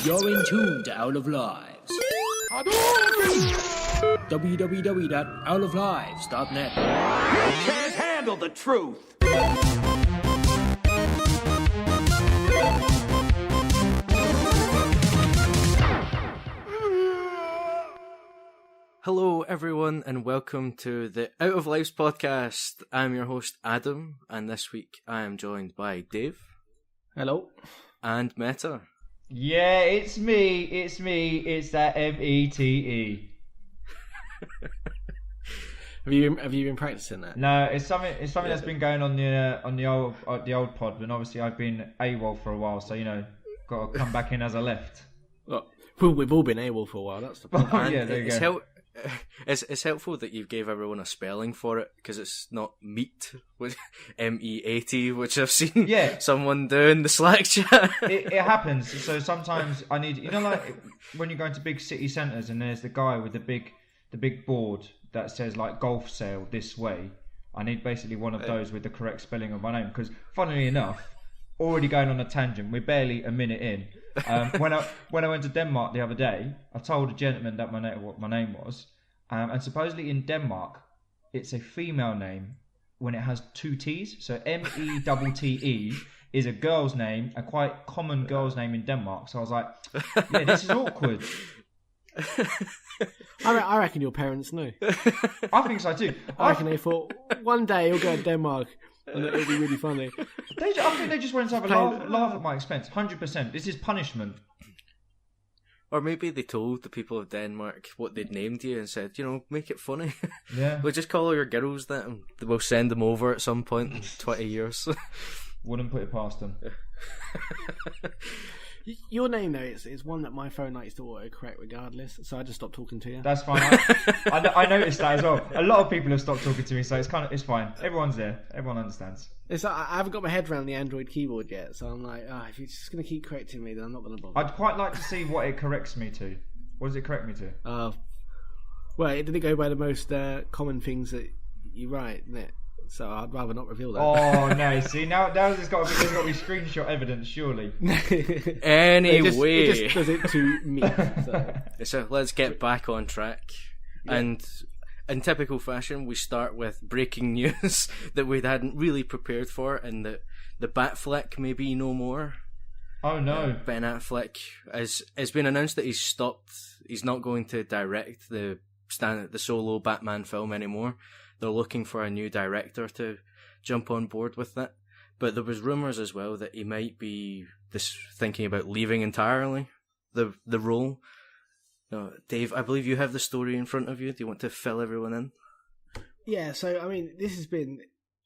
You're in tune to Out of Lives. www.outoflives.net. You can't handle the truth. Hello everyone and welcome to the Out of Lives podcast. I'm your host Adam and this week I am joined by Dave. Hello. And Meta. Yeah, it's me, it's that Mete. Have you been practicing that? No, it's something that's been going on the old pod, and obviously I've been AWOL for a while, so got to come back in as I left. Well, we've all been AWOL for a while. That's the point. Yeah, there you go. It's helpful that you gave everyone a spelling for it because it's not meat with MEAT, which I've seen someone do in the Slack chat. It happens. So sometimes I need, like when you go into big city centres and there's the guy with the big board that says like golf sale this way. I need basically one of those with the correct spelling of my name because, funnily enough, already going on a tangent. We're barely a minute in. When I went to Denmark the other day, I told a gentleman that what my name was, and supposedly in Denmark, it's a female name when it has two T's. So METTE is a girl's name, a quite common girl's name in Denmark. So I was like, yeah, this is awkward. I reckon your parents knew. I think so too. I reckon they thought one day you'll go to Denmark. And it'll be really funny. I think they just wanted to have a laugh at my expense. 100%. This is punishment. Or maybe they told the people of Denmark what they'd named you and said, make it funny. Yeah. We'll just call all your girls that and we'll send them over at some point in 20 years. Wouldn't put it past them. Your name, though, is one that my phone likes to autocorrect regardless, so I just stopped talking to you. That's fine. I noticed that as well. A lot of people have stopped talking to me, so it's fine. Everyone's there. Everyone understands. It's like, I haven't got my head around the Android keyboard yet, so I'm like, if you're just going to keep correcting me, then I'm not going to bother. I'd quite like to see what it corrects me to. What does it correct me to? Well, it didn't go by the most common things that you write, didn't it? So I'd rather not reveal that. Oh no! See now there's got to be screenshot evidence, surely. Anyway, it just does it to me. So let's get back on track. Yeah. And in typical fashion, we start with breaking news that we hadn't really prepared for, and that the Batfleck may be no more. Oh no! Ben Affleck it's been announced that he's not going to direct the solo Batman film anymore. They're looking for a new director to jump on board with that. But there was rumours as well that he might be thinking about leaving entirely the role. Dave, I believe you have the story in front of you. Do you want to fill everyone in? Yeah, so, I mean, this has been...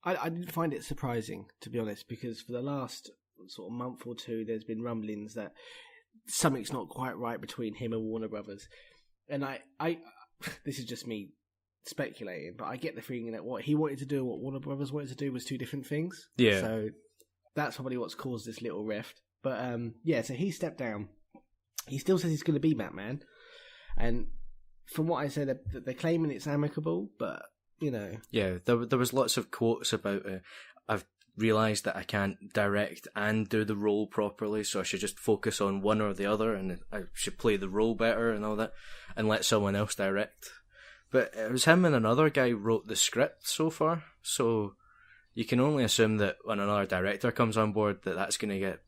I didn't find it surprising, to be honest, because for the last sort of month or two, there's been rumblings that something's not quite right between him and Warner Brothers. And I this is just me speculating, but I get the feeling that what he wanted to do and what Warner Brothers wanted to do was two different things. Yeah. So that's probably what's caused this little rift. But so he stepped down. He still says he's going to be Batman, and from what I said, they're claiming it's amicable, but Yeah, there was lots of quotes about I've realised that I can't direct and do the role properly, so I should just focus on one or the other, and I should play the role better and all that, and let someone else direct. But it was him and another guy wrote the script so far, so you can only assume that when another director comes on board that's going to get,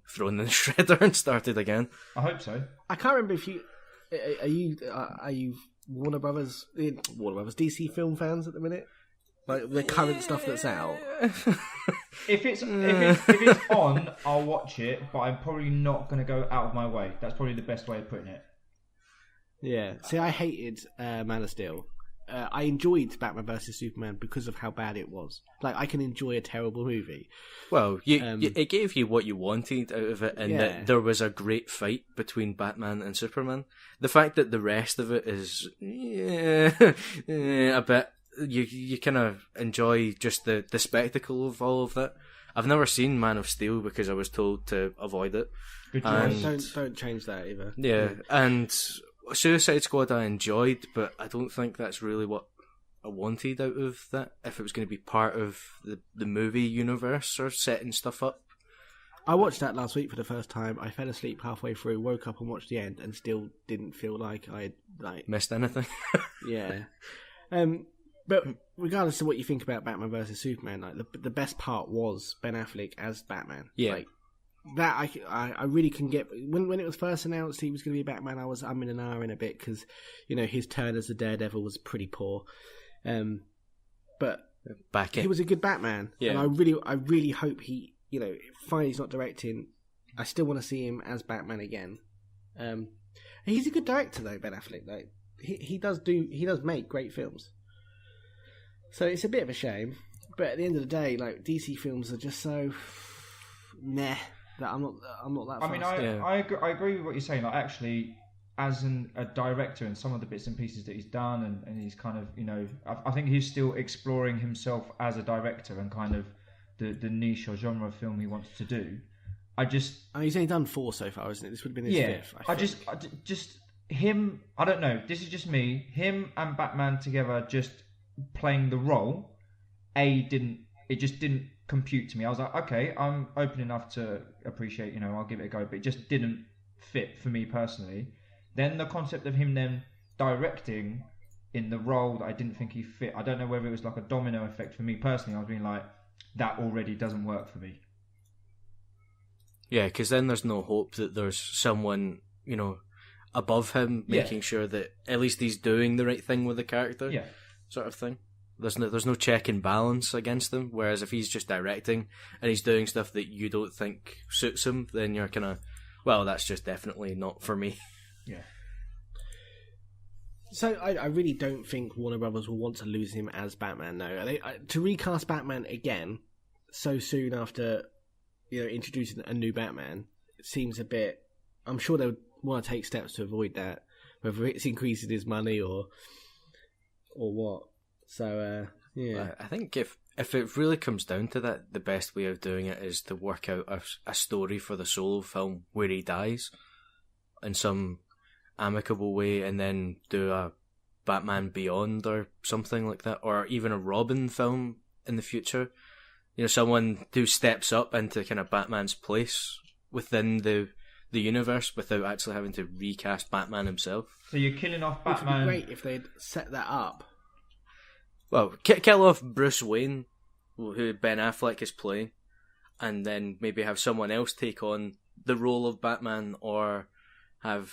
thrown in the shredder and started again. I hope so. I can't remember if you... Are you Warner Brothers DC film fans at the minute? Like the current stuff that's out? If it's on, I'll watch it, but I'm probably not going to go out of my way. That's probably the best way of putting it. Yeah. See, I hated Man of Steel. I enjoyed Batman vs Superman because of how bad it was. Like, I can enjoy a terrible movie. Well, it gave you what you wanted out of it, and that there was a great fight between Batman and Superman. The fact that the rest of it is a bit, you kind of enjoy just the spectacle of all of that. I've never seen Man of Steel because I was told to avoid it. Good choice. Don't change that either. Yeah, and Suicide Squad I enjoyed, but I don't think that's really what I wanted out of that. If it was going to be part of the movie universe or setting stuff up, I watched that last week for the first time. I fell asleep halfway through, woke up and watched the end, and still didn't feel like I Missed anything? yeah. But regardless of what you think about Batman versus Superman, like the best part was Ben Affleck as Batman. Yeah. Like, that I really can get when it was first announced he was going to be Batman. I was in an hour in a bit because his turn as the Daredevil was pretty poor, but Back in. he was a good Batman. Yeah. And I really hope he fine he's not directing. I still want to see him as Batman again. And he's a good director though, Ben Affleck. Like he does make great films. So it's a bit of a shame, but at the end of the day, like DC films are just so meh. That I'm not that. I mean, fast. I agree with what you're saying. Like, actually, as a director and some of the bits and pieces that he's done, and he's kind of, I think he's still exploring himself as a director and kind of the niche or genre of film he wants to do. He's only done 4 so far, isn't it? This would have been his 5th. I just him. I don't know. This is just me. Him and Batman together, just playing the role. It just didn't compute to me. I was like, okay, I'm open enough to appreciate, I'll give it a go, but it just didn't fit for me personally. Then the concept of him then directing in the role that I didn't think he fit, I don't know whether it was like a domino effect for me personally. I was being like, that already doesn't work for me. Yeah, because then there's no hope that there's someone, above him making sure that at least he's doing the right thing with the character, sort of thing. There's no check and balance against him. Whereas if he's just directing and he's doing stuff that you don't think suits him, then you're kind of, well, that's just definitely not for me. Yeah. So I really don't think Warner Brothers will want to lose him as Batman. No, to recast Batman again so soon after introducing a new Batman, it seems a bit. I'm sure they would want to take steps to avoid that, whether it's increasing his money or what. So yeah, I think if it really comes down to that, the best way of doing it is to work out a story for the solo film where he dies in some amicable way, and then do a Batman Beyond or something like that, or even a Robin film in the future. Someone who steps up into kind of Batman's place within the universe without actually having to recast Batman himself. So you're killing off which Batman. would be great if they'd set that up. Well, kill off Bruce Wayne, who Ben Affleck is playing, and then maybe have someone else take on the role of Batman, or have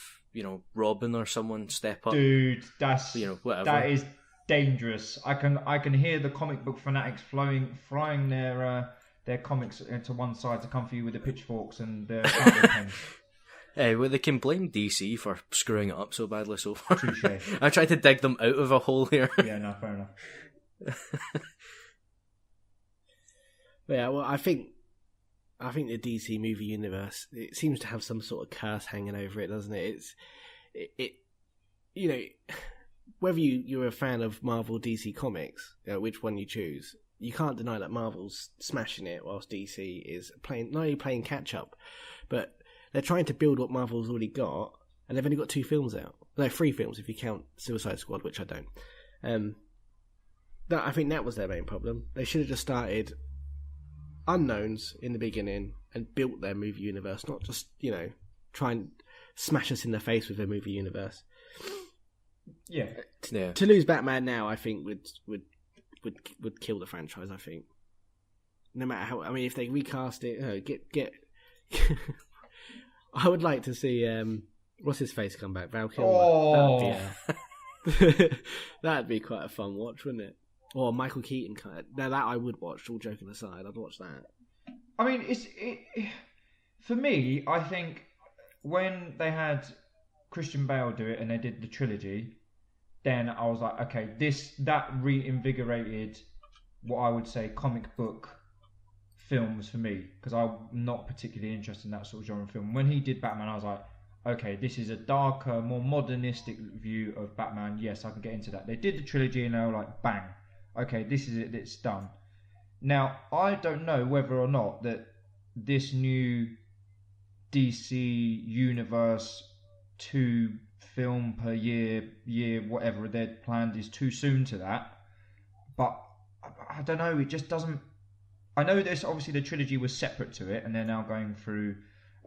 Robin or someone step up. Dude, that's whatever. That is dangerous. I can hear the comic book fanatics flying their comics to one side to come for you with the pitchforks and their fountain pens. Hey, well, they can blame DC for screwing it up so badly so far. Touché. I tried to dig them out of a hole here. Yeah, no, fair enough. Yeah, well, I think the DC movie universe, it seems to have some sort of curse hanging over it, doesn't it? Whether you're a fan of Marvel, DC Comics, which one you choose, you can't deny that Marvel's smashing it, whilst DC is not only playing catch up, but they're trying to build what Marvel's already got, and they've only got 2 films out. No, 3 films if you count Suicide Squad, which I don't. I think that was their main problem. They should have just started unknowns in the beginning and built their movie universe, not just try and smash us in the face with their movie universe. Yeah. To lose Batman now, I think would kill the franchise. I think, no matter how. I mean, if they recast it, get. I would like to see what's his face come back, Val Kilmer. Oh. That'd be quite a fun watch, wouldn't it? Or Michael Keaton. Now that I would watch. All joking aside, I'd watch that. I mean, for me, I think when they had Christian Bale do it and they did the trilogy, then I was like, okay, that reinvigorated what I would say comic book films for me, because I'm not particularly interested in that sort of genre of film. When he did Batman, I was like, okay, this is a darker, more modernistic view of Batman. Yes, I can get into that. They did the trilogy and they were like, bang, okay, this is it, it's done. Now, I don't know whether or not that this new DC Universe 2 film per year, whatever they're planned, is too soon to that. But I don't know, it just doesn't I know this. Obviously, the trilogy was separate to it, and they're now going through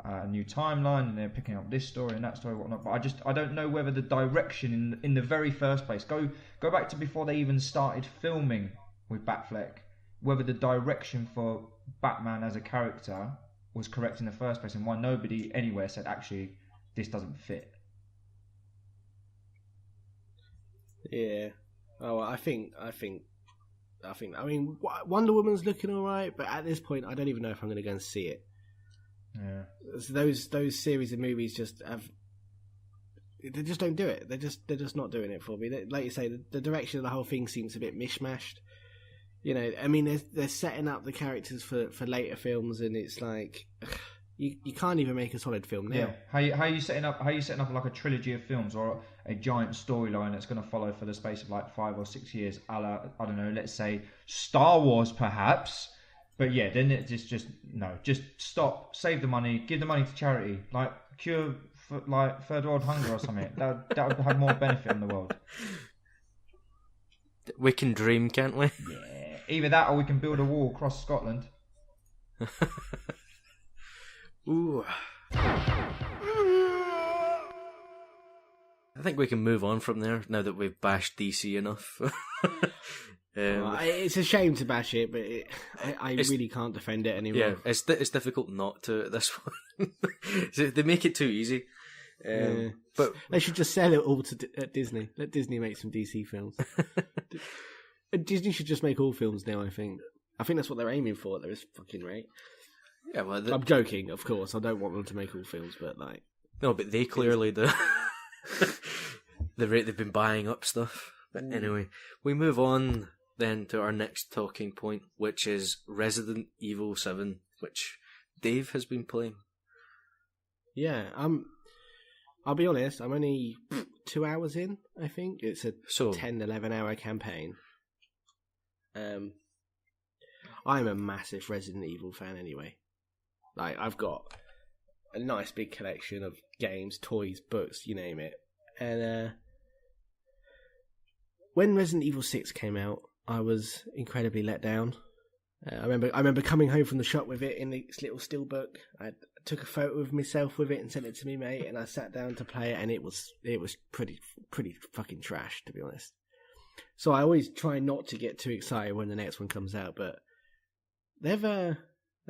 a new timeline, and they're picking up this story and that story, and whatnot. But I don't know whether the direction in the very first place, go back to before they even started filming with Batfleck, whether the direction for Batman as a character was correct in the first place, and why nobody anywhere said actually this doesn't fit. Yeah. Oh, I mean, Wonder Woman's looking all right, but at this point, I don't even know if I'm going to go and see it. Yeah. So those series of movies they just don't do it. They're just not doing it for me. Like you say, the direction of the whole thing seems a bit mishmashed. You know, I mean, they're setting up the characters for later films, and it's like you can't even make a solid film now. Yeah. How you setting up like a trilogy of films or a giant storyline that's going to follow for the space of like 5 or 6 years, a la, I don't know, let's say Star Wars perhaps. But yeah, then it's just stop, save the money, give the money to charity, like cure for like third world hunger or something. that would have more benefit in the world. We can dream, can't we? Yeah, either that or we can build a wall across Scotland. Ooh. I think we can move on from there now that we've bashed DC enough. It's a shame to bash it, but I really can't defend it anymore. Yeah, it's difficult not to at this point. They make it too easy. But they should just sell it all to Disney. Let Disney make some DC films. Disney should just make all films now, I think. I think that's what they're aiming for at this fucking rate. Yeah, well, I'm joking, of course. I don't want them to make all films, but like... No, but they clearly do. The rate they've been buying up stuff. But anyway, we move on then to our next talking point, which is Resident Evil 7, which Dave has been playing. Yeah, I'll be honest, I'm only 2 hours in, I think. It's a 10, 11 hour campaign. I'm a massive Resident Evil fan anyway. Like, I've got a nice big collection of games, toys, books, you name it. And when Resident Evil 6 came out, I was incredibly let down. I remember coming home from the shop with it in this little steelbook. I took a photo of myself with it and sent it to me mate, and I sat down to play it, and it was pretty fucking trash, to be honest. So I always try not to get too excited when the next one comes out, but they've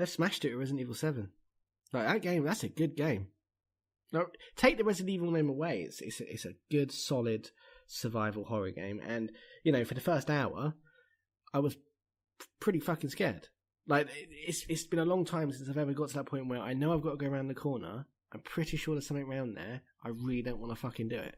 smashed it with Resident Evil 7. Like, that game, that's a good game. Now, take the Resident Evil name away, it's a good, solid survival horror game, and you know, for the first hour, I was pretty fucking scared. Like, it's been a long time since I've ever got to that point where I know I've got to go around the corner. I'm pretty sure there's something around there. I really don't want to fucking do it.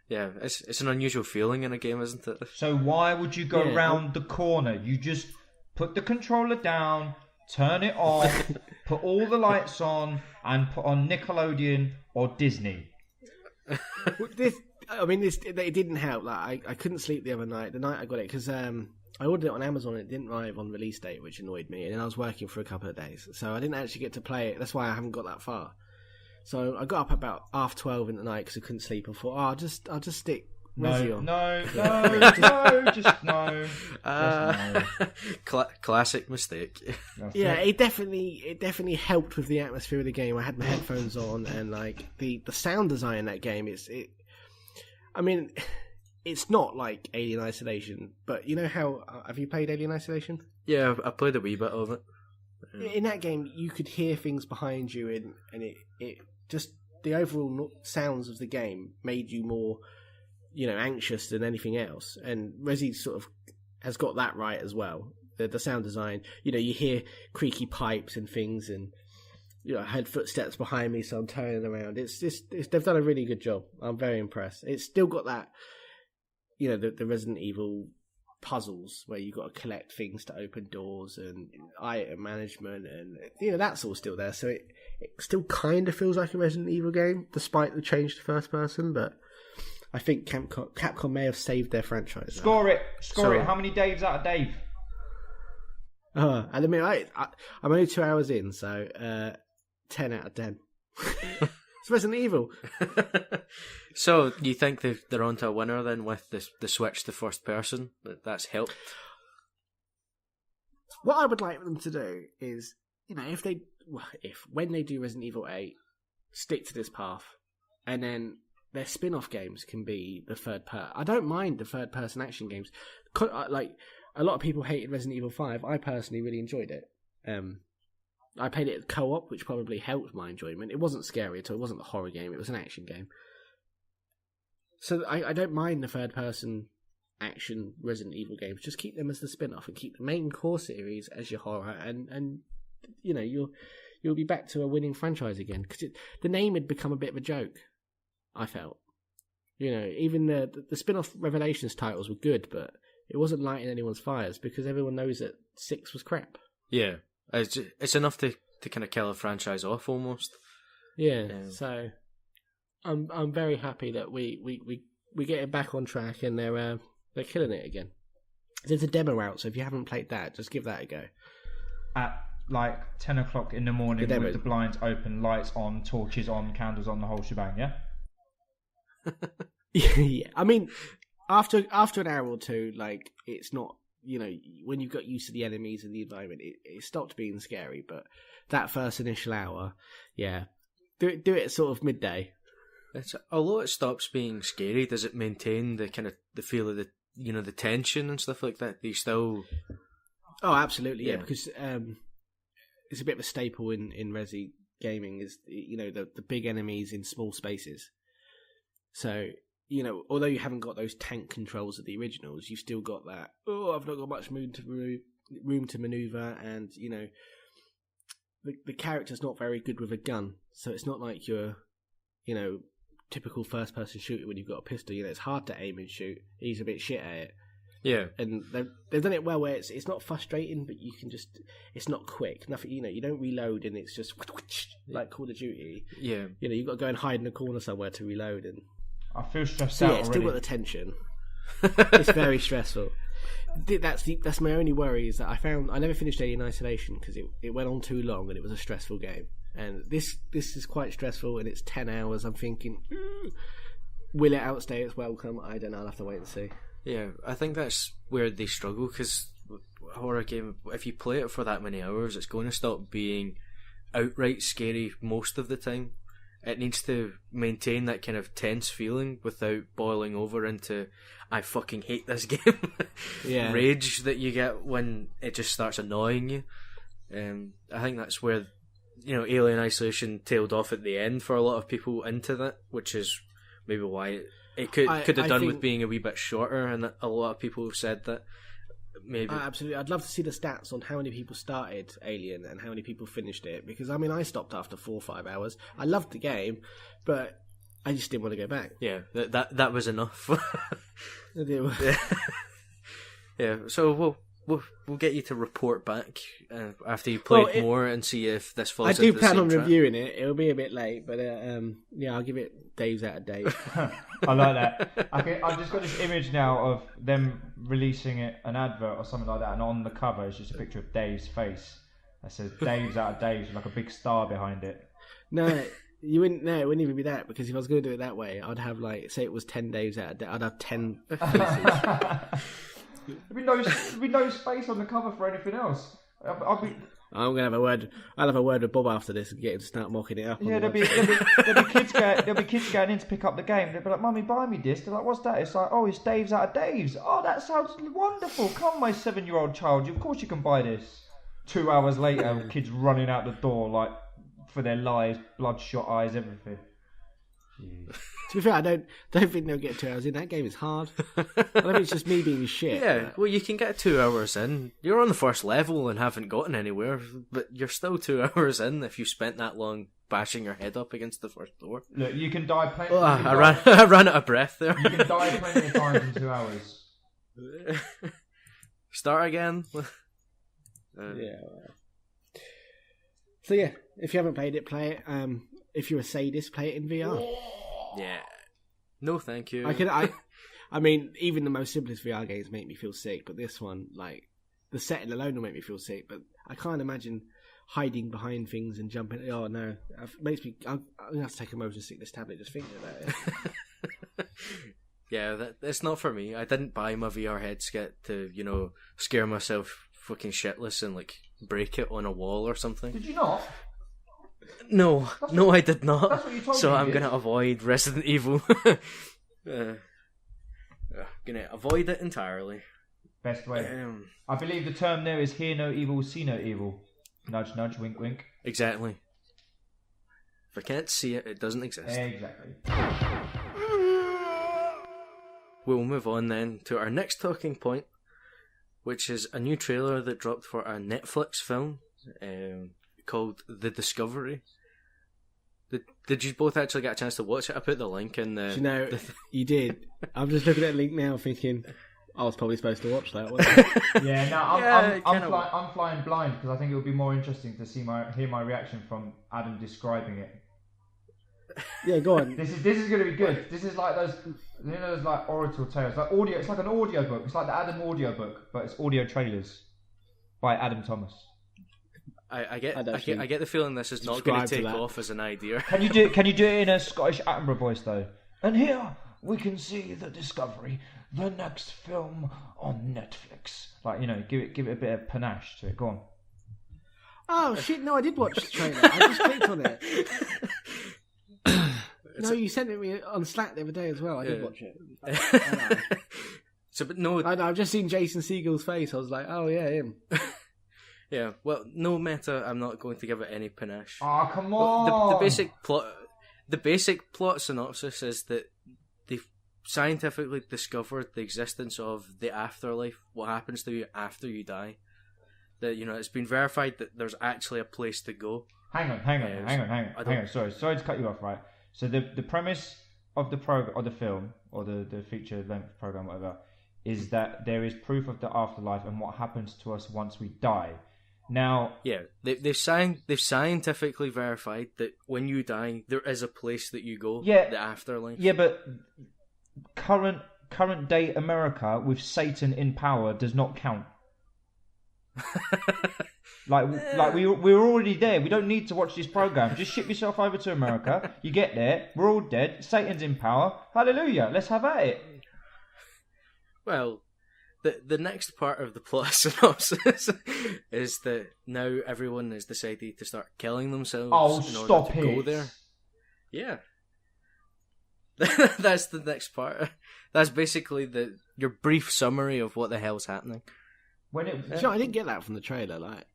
Yeah, it's an unusual feeling in a game, isn't it? So why would you go round the corner? You just put the controller down, turn it off, put all the lights on, and put on Nickelodeon or Disney. It didn't help. Like, I couldn't sleep the other night. The night I got it, because I ordered it on Amazon and it didn't arrive on release date, which annoyed me. And then I was working for a couple of days, so I didn't actually get to play it. That's why I haven't got that far. So I got up about 12:30 in the night because I couldn't sleep. And thought, I'll just stick Resi on. No. Classic mistake. It definitely helped with the atmosphere of the game. I had my headphones on, and like the sound design in that game it's not like Alien Isolation, but you know how... have you played Alien Isolation? Yeah, I played a wee bit of it. In that game, you could hear things behind you, and it just... The overall sounds of the game made you more, anxious than anything else. And Resi sort of has got that right as well. The sound design, you hear creaky pipes and things, and I heard footsteps behind me, so I'm turning around. They've done a really good job. I'm very impressed. It's still got that... the Resident Evil puzzles where you've got to collect things to open doors and item management, and that's all still there. So it still kind of feels like a Resident Evil game, despite the change to first person. But I think Capcom may have saved their franchise. Score it. How many Daves out of Dave? At the minute, I'm only 2 hours in, so 10 out of 10. It's Resident Evil. So, you think they're onto a winner then with the switch to first person? That's helped? what I would like them to do is, when they do Resident Evil 8, stick to this path, and then their spin-off games can be the third person. I don't mind the third-person action games. Like, a lot of people hated Resident Evil 5. I personally really enjoyed it. I played it co-op, which probably helped my enjoyment. It wasn't scary at all. It wasn't a horror game. It was an action game. So I don't mind the third-person action Resident Evil games. Just keep them as the spin-off and keep the main core series as your horror, and you'll be back to a winning franchise again. Because the name had become a bit of a joke, I felt. Even the spin-off Revelations titles were good, but it wasn't lighting anyone's fires because everyone knows that 6 was crap. Yeah, it's enough to kind of kill a franchise off almost. Yeah. So I'm very happy that we get it back on track and they're killing it again. There's a demo out, so if you haven't played that, just give that a go. At like 10 o'clock in the morning with the blinds open, lights on, torches on, candles on, the whole shebang, yeah? Yeah. I mean, after an hour or two, like, it's not, when you've got used to the enemies and the environment, it stopped being scary, but that first initial hour, yeah. Do it sort of midday. Although it stops being scary, does it maintain the kind of the feel of the tension and stuff like that? Do you still? Oh, absolutely, yeah. Because it's a bit of a staple in Resi gaming is the big enemies in small spaces. So although you haven't got those tank controls of the originals, you've still got that. Oh, I've not got much room to maneuver, and the character's not very good with a gun, so it's not like you're typical first-person shooter when you've got a pistol. It's hard to aim and shoot. He's a bit shit at it. Yeah, and they've done it well where it's not frustrating, but you can it's not quick. Nothing, you don't reload, and it's just like Call of Duty. Yeah, you've got to go and hide in a corner somewhere to reload, and I feel stressed out. Yeah, it's still got the tension. It's very stressful. That's my only worry is that I never finished Alien Isolation because it went on too long and it was a stressful game. And this is quite stressful, and it's 10 hours. I'm thinking, will it outstay its welcome? I don't know. I'll have to wait and see. Yeah, I think that's where they struggle, because a horror game, if you play it for that many hours, it's going to stop being outright scary most of the time. It needs to maintain that kind of tense feeling without boiling over into I fucking hate this game rage that you get when it just starts annoying you. I think that's where Alien Isolation tailed off at the end for a lot of people into that, which is maybe why it could have done with being a wee bit shorter, and a lot of people have said that. Maybe. Absolutely. I'd love to see the stats on how many people started Alien and how many people finished it, because I stopped after 4 or 5 hours. I loved the game, but I just didn't want to go back. Yeah, that was enough. Yeah. So we'll get you to report back after you played more and see if this falls. I into do the plan same on trap. reviewing it. It'll be a bit late, but I'll give it days out of days. I like that. I've just got this image now of them releasing an advert or something like that, and on the cover is just a picture of Dave's face that says "Dave's out of Dave's" with like a big star behind it. No. You wouldn't. No, it wouldn't even be that, because if I was going to do it that way, I'd have say it was 10 days out of day. I'd have 10 faces. There'd be no space on the cover for anything else. I'll gonna have a word. I'll have a word with Bob after this and get him to start mocking it up. Yeah, there'll be kids going in to pick up the game. They'll be like, "Mummy, buy me this." They're like, "What's that?" It's like, "Oh, it's Dave's out of Dave's." Oh, that sounds wonderful. Come, my 7-year-old child. Of course you can buy this. 2 hours later, kids running out the door like for their lives, bloodshot eyes, everything. Jeez. To be fair, I don't think they'll get 2 hours in. That game is hard. I don't think it's just me being shit. Yeah, well, you can get 2 hours in. You're on the first level and haven't gotten anywhere, but you're still 2 hours in if you spent that long bashing your head up against the first door. Look, you can die plenty. I ran out of breath there. You can die plenty of times in 2 hours. Start again. Yeah. So yeah, if you haven't played it, play it. If you're a sadist, play it in VR. Yeah. No, thank you. I mean, even the most simplest VR games make me feel sick, but this one, like, the setting alone will make me feel sick. But I can't imagine hiding behind things and jumping. Oh no, it makes me. I'm gonna have to take a motion sickness tablet just thinking about it. Yeah, that's not for me. I didn't buy my VR headset to, scare myself fucking shitless and like break it on a wall or something. Did you not? No, I did not. That's what you told so me you I'm did. gonna avoid Resident Evil. Gonna avoid it entirely. Best way. I believe the term there is hear no evil, see no evil. Nudge, nudge, wink, wink. Exactly. If I can't see it, it doesn't exist. Exactly. We'll move on then to our next talking point, which is a new trailer that dropped for a Netflix film called The Discovery. Did you both actually get a chance to watch it? I put the link in the... Do you know, you did. I'm just looking at the link now thinking, I was probably supposed to watch that, wasn't I? Yeah, no, I'm flying blind because I think it would be more interesting to hear my reaction from Adam describing it. Yeah, go on. This is going to be good. This is like those like oracle tales, like audio. It's like an audio book. It's like the Adam audio book, but it's audio trailers by Adam Thomas. I get the feeling this is not going to take off as an idea. Can you do it in a Scottish Attenborough voice though? And here we can see The Discovery, the next film on Netflix. Like, you know, give it a bit of panache to it. Go on. Oh shit! No, I did watch the trailer. I just clicked on it. No, you sent it me on Slack the other day as well. I did watch it. So, but no, I've just seen Jason Segel's face. I was like, oh yeah, him. Yeah, well, no matter. I'm not going to give it any panache. Oh, come on! The basic plot synopsis is that they've scientifically discovered the existence of the afterlife. What happens to you after you die? That, you know, it's been verified that there's actually a place to go. Hang on. Sorry to cut you off. Right. So the premise of the film or the feature length program, whatever, is that there is proof of the afterlife and what happens to us once we die. Now, yeah, they've scientifically verified that when you die, there is a place that you go. Yeah, the afterlife. Yeah, but current day America with Satan in power does not count. like we're already there. We don't need to watch this program. Just ship yourself over to America. You get there, we're all dead. Satan's in power. Hallelujah. Let's have at it. Well, the next part of the plot synopsis is that now everyone has decided to start killing themselves in order to go there. Yeah. That's the next part. That's basically your brief summary of what the hell's happening. I didn't get that from the trailer. Like,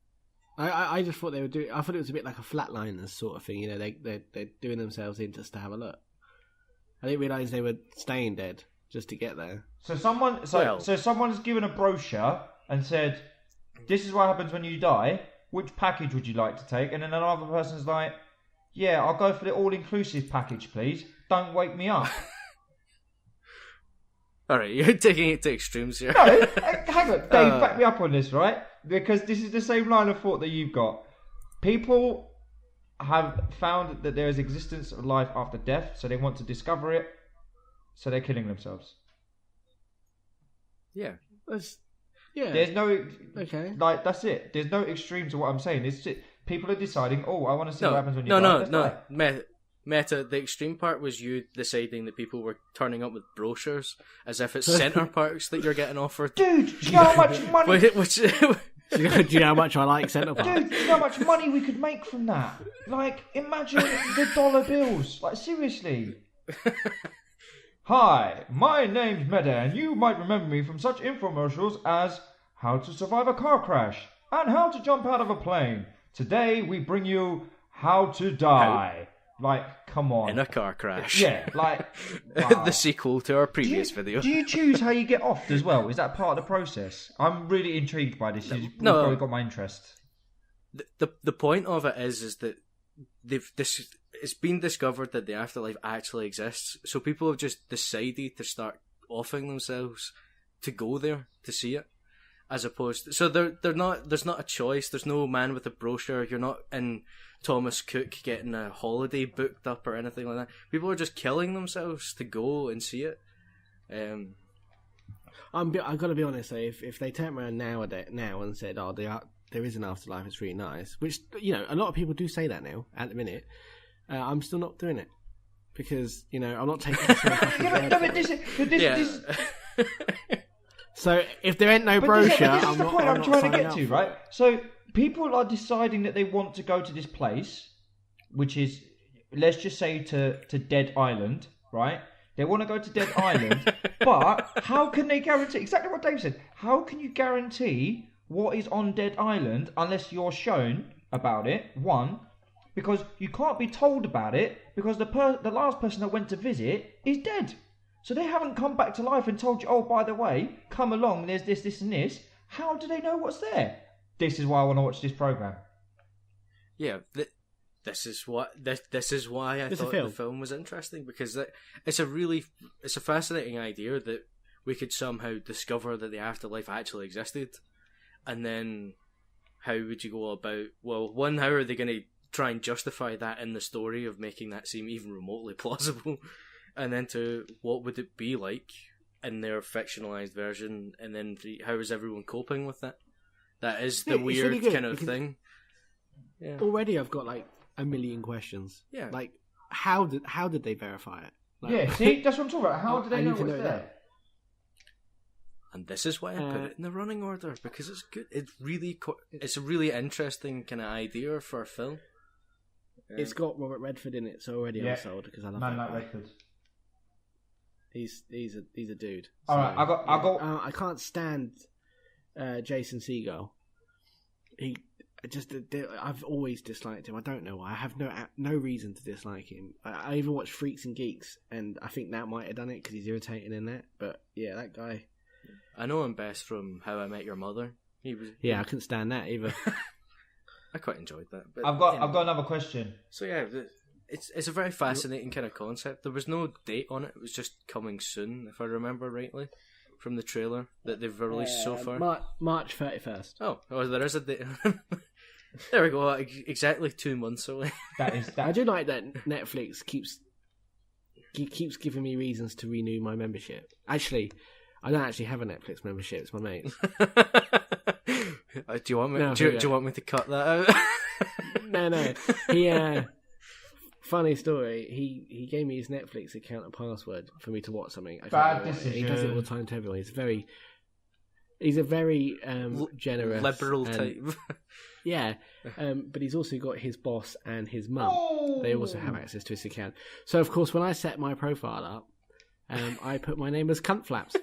I just thought they would do. I thought it was a bit like a Flatliners sort of thing. You know, they're doing themselves in just to have a look. I didn't realise they were staying dead just to get there. So someone's given a brochure and said, "This is what happens when you die. Which package would you like to take?" And then another person's like, "Yeah, I'll go for the all-inclusive package, please. Don't wake me up." Alright, you're taking it to extremes here. No, hang on, Dave, back me up on this, right? Because this is the same line of thought that you've got. People have found that there is existence of life after death, so they want to discover it, so they're killing themselves. Yeah. There's no... Okay. Like, that's it. There's no extreme to what I'm saying. It's just, people are deciding, I want to see what happens when you die. No. Meta, the extreme part was you deciding that people were turning up with brochures as if it's Centre Parks that you're getting offered. Dude, do you know how much money... do you know how much I like Centre Parks? Dude, do you know how much money we could make from that? Like, imagine the dollar bills. Like, seriously. Hi, my name's Meta, and you might remember me from such infomercials as How to Survive a Car Crash and How to Jump Out of a Plane. Today we bring you How to Die. Like, come on. In a car crash. Yeah, like... Wow. The sequel to our previous video. Do you choose how you get off as well? Is that part of the process? I'm really intrigued by this. You've probably got my interest. The point of it is that it's been discovered that the afterlife actually exists, so people have just decided to start offing themselves to go there to see it, as opposed to, so there's not a choice. There's no man with a brochure. You're not in Thomas Cook getting a holiday booked up or anything like that. People are just killing themselves to go and see it. I've got to be honest though, if they turn around now and said, there is an afterlife, it's really nice, which, you know, a lot of people do say that now at the minute, I'm still not doing it because, you know, I'm not taking myself off the So if there ain't no But brochure, this is I'm the not. point I'm I'm not trying to signing get up to, for right? it. So people are deciding that they want to go to this place, which is, let's just say to Dead Island, right? They want to go to Dead Island, but how can they guarantee, exactly what Dave said, how can you guarantee what is on Dead Island unless you're shown about it? One, because you can't be told about it because the last person that went to visit is dead. So they haven't come back to life and told you, oh, by the way, come along, there's this and this. How do they know what's there? This is why I want to watch this program. Yeah, this is why I It's a thought film. the film was interesting, because it's a fascinating idea that we could somehow discover that the afterlife actually existed, and then how would you go about? Well, one, how are they going to try and justify that in the story of making that seem even remotely plausible, and then two, what would it be like in their fictionalized version, and then three, how is everyone coping with that? That is the Yeah, it's weird really good kind of because- thing. Yeah. Already, I've got like a million questions. Yeah. Like, how did they verify it? Like, Yeah, see, that's what I'm talking about. How do I they know need to what's know there? that. And this is why I put it in the running order, because it's good. It's a really interesting kind of idea for a film. It's got Robert Redford in it, so already Yeah. I'm sold because I love Man that like guy. Redford. He's a dude. All right, I got. I can't stand Jason Segel. I've always disliked him. I don't know why. I have no reason to dislike him. I even watched Freaks and Geeks, and I think that might have done it because he's irritating in that. But yeah, that guy. I know him best from How I Met Your Mother. Yeah, I couldn't stand that either. I quite enjoyed that. But I've got another question. So yeah, it's a very fascinating kind of concept. There was no date on it. It was just coming soon, if I remember rightly, from the trailer that they've released so far. March 31st. Oh, there is a date. There we go. Exactly 2 months away. I do like that Netflix keeps giving me reasons to renew my membership. Actually, I don't actually have a Netflix membership. It's my mate's. Do you want me? No, do you want me to cut that out? No. He funny story. He gave me his Netflix account and password for me to watch something. I Bad can't remember what. decision. He does it all the time to everyone. He's a very generous, Liberal and- type. Yeah, but he's also got his boss and his mum. Oh! They also have access to his account. So of course, when I set my profile up, I put my name as Cunt Flaps.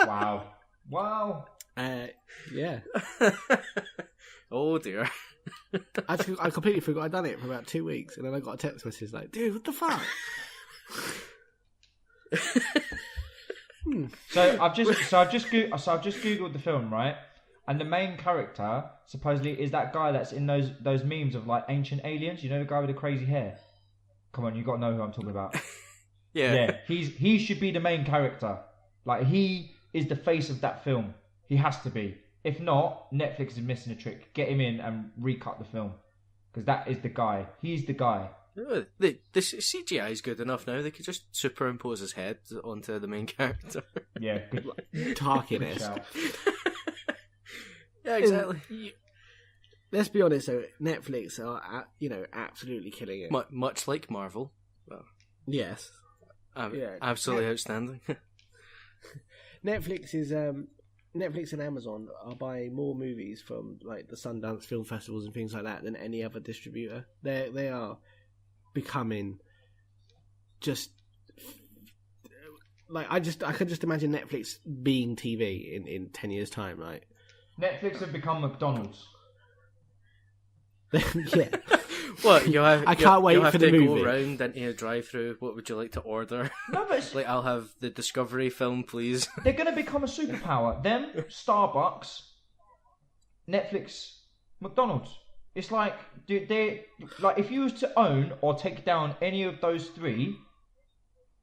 Wow. Yeah. Oh dear. I completely forgot I'd done it for about 2 weeks, and then I got a text message like, "Dude, what the fuck?" So I've just googled the film, right? And the main character supposedly is that guy that's in those memes of like ancient aliens. You know, the guy with the crazy hair. Come on, you got to know who I'm talking about. Yeah. He should be the main character. Like, he is the face of that film. He has to be. If not, Netflix is missing a trick. Get him in and recut the film, because that is the guy. He's the guy. The CGI is good enough now. They could just superimpose his head onto the main character. Yeah, good. Tarkin-esque. shout. Yeah, exactly. Let's be honest, though. Netflix are, absolutely killing it. Much like Marvel. Well, Yes. Yeah. absolutely outstanding. Netflix and Amazon are buying more movies from like the Sundance film festivals and things like that than any other distributor. They are becoming just like I can just imagine Netflix being TV in 10 years time, right? Netflix have become McDonald's. Yeah. What I can't wait you'll have for the to movie. go round into a drive-through. What would you like to order? No, but it's, Like, I'll have the Discovery film, please. they're going to become a superpower. Them, Starbucks, Netflix, McDonald's. It's like, dude, if you was to own or take down any of those three,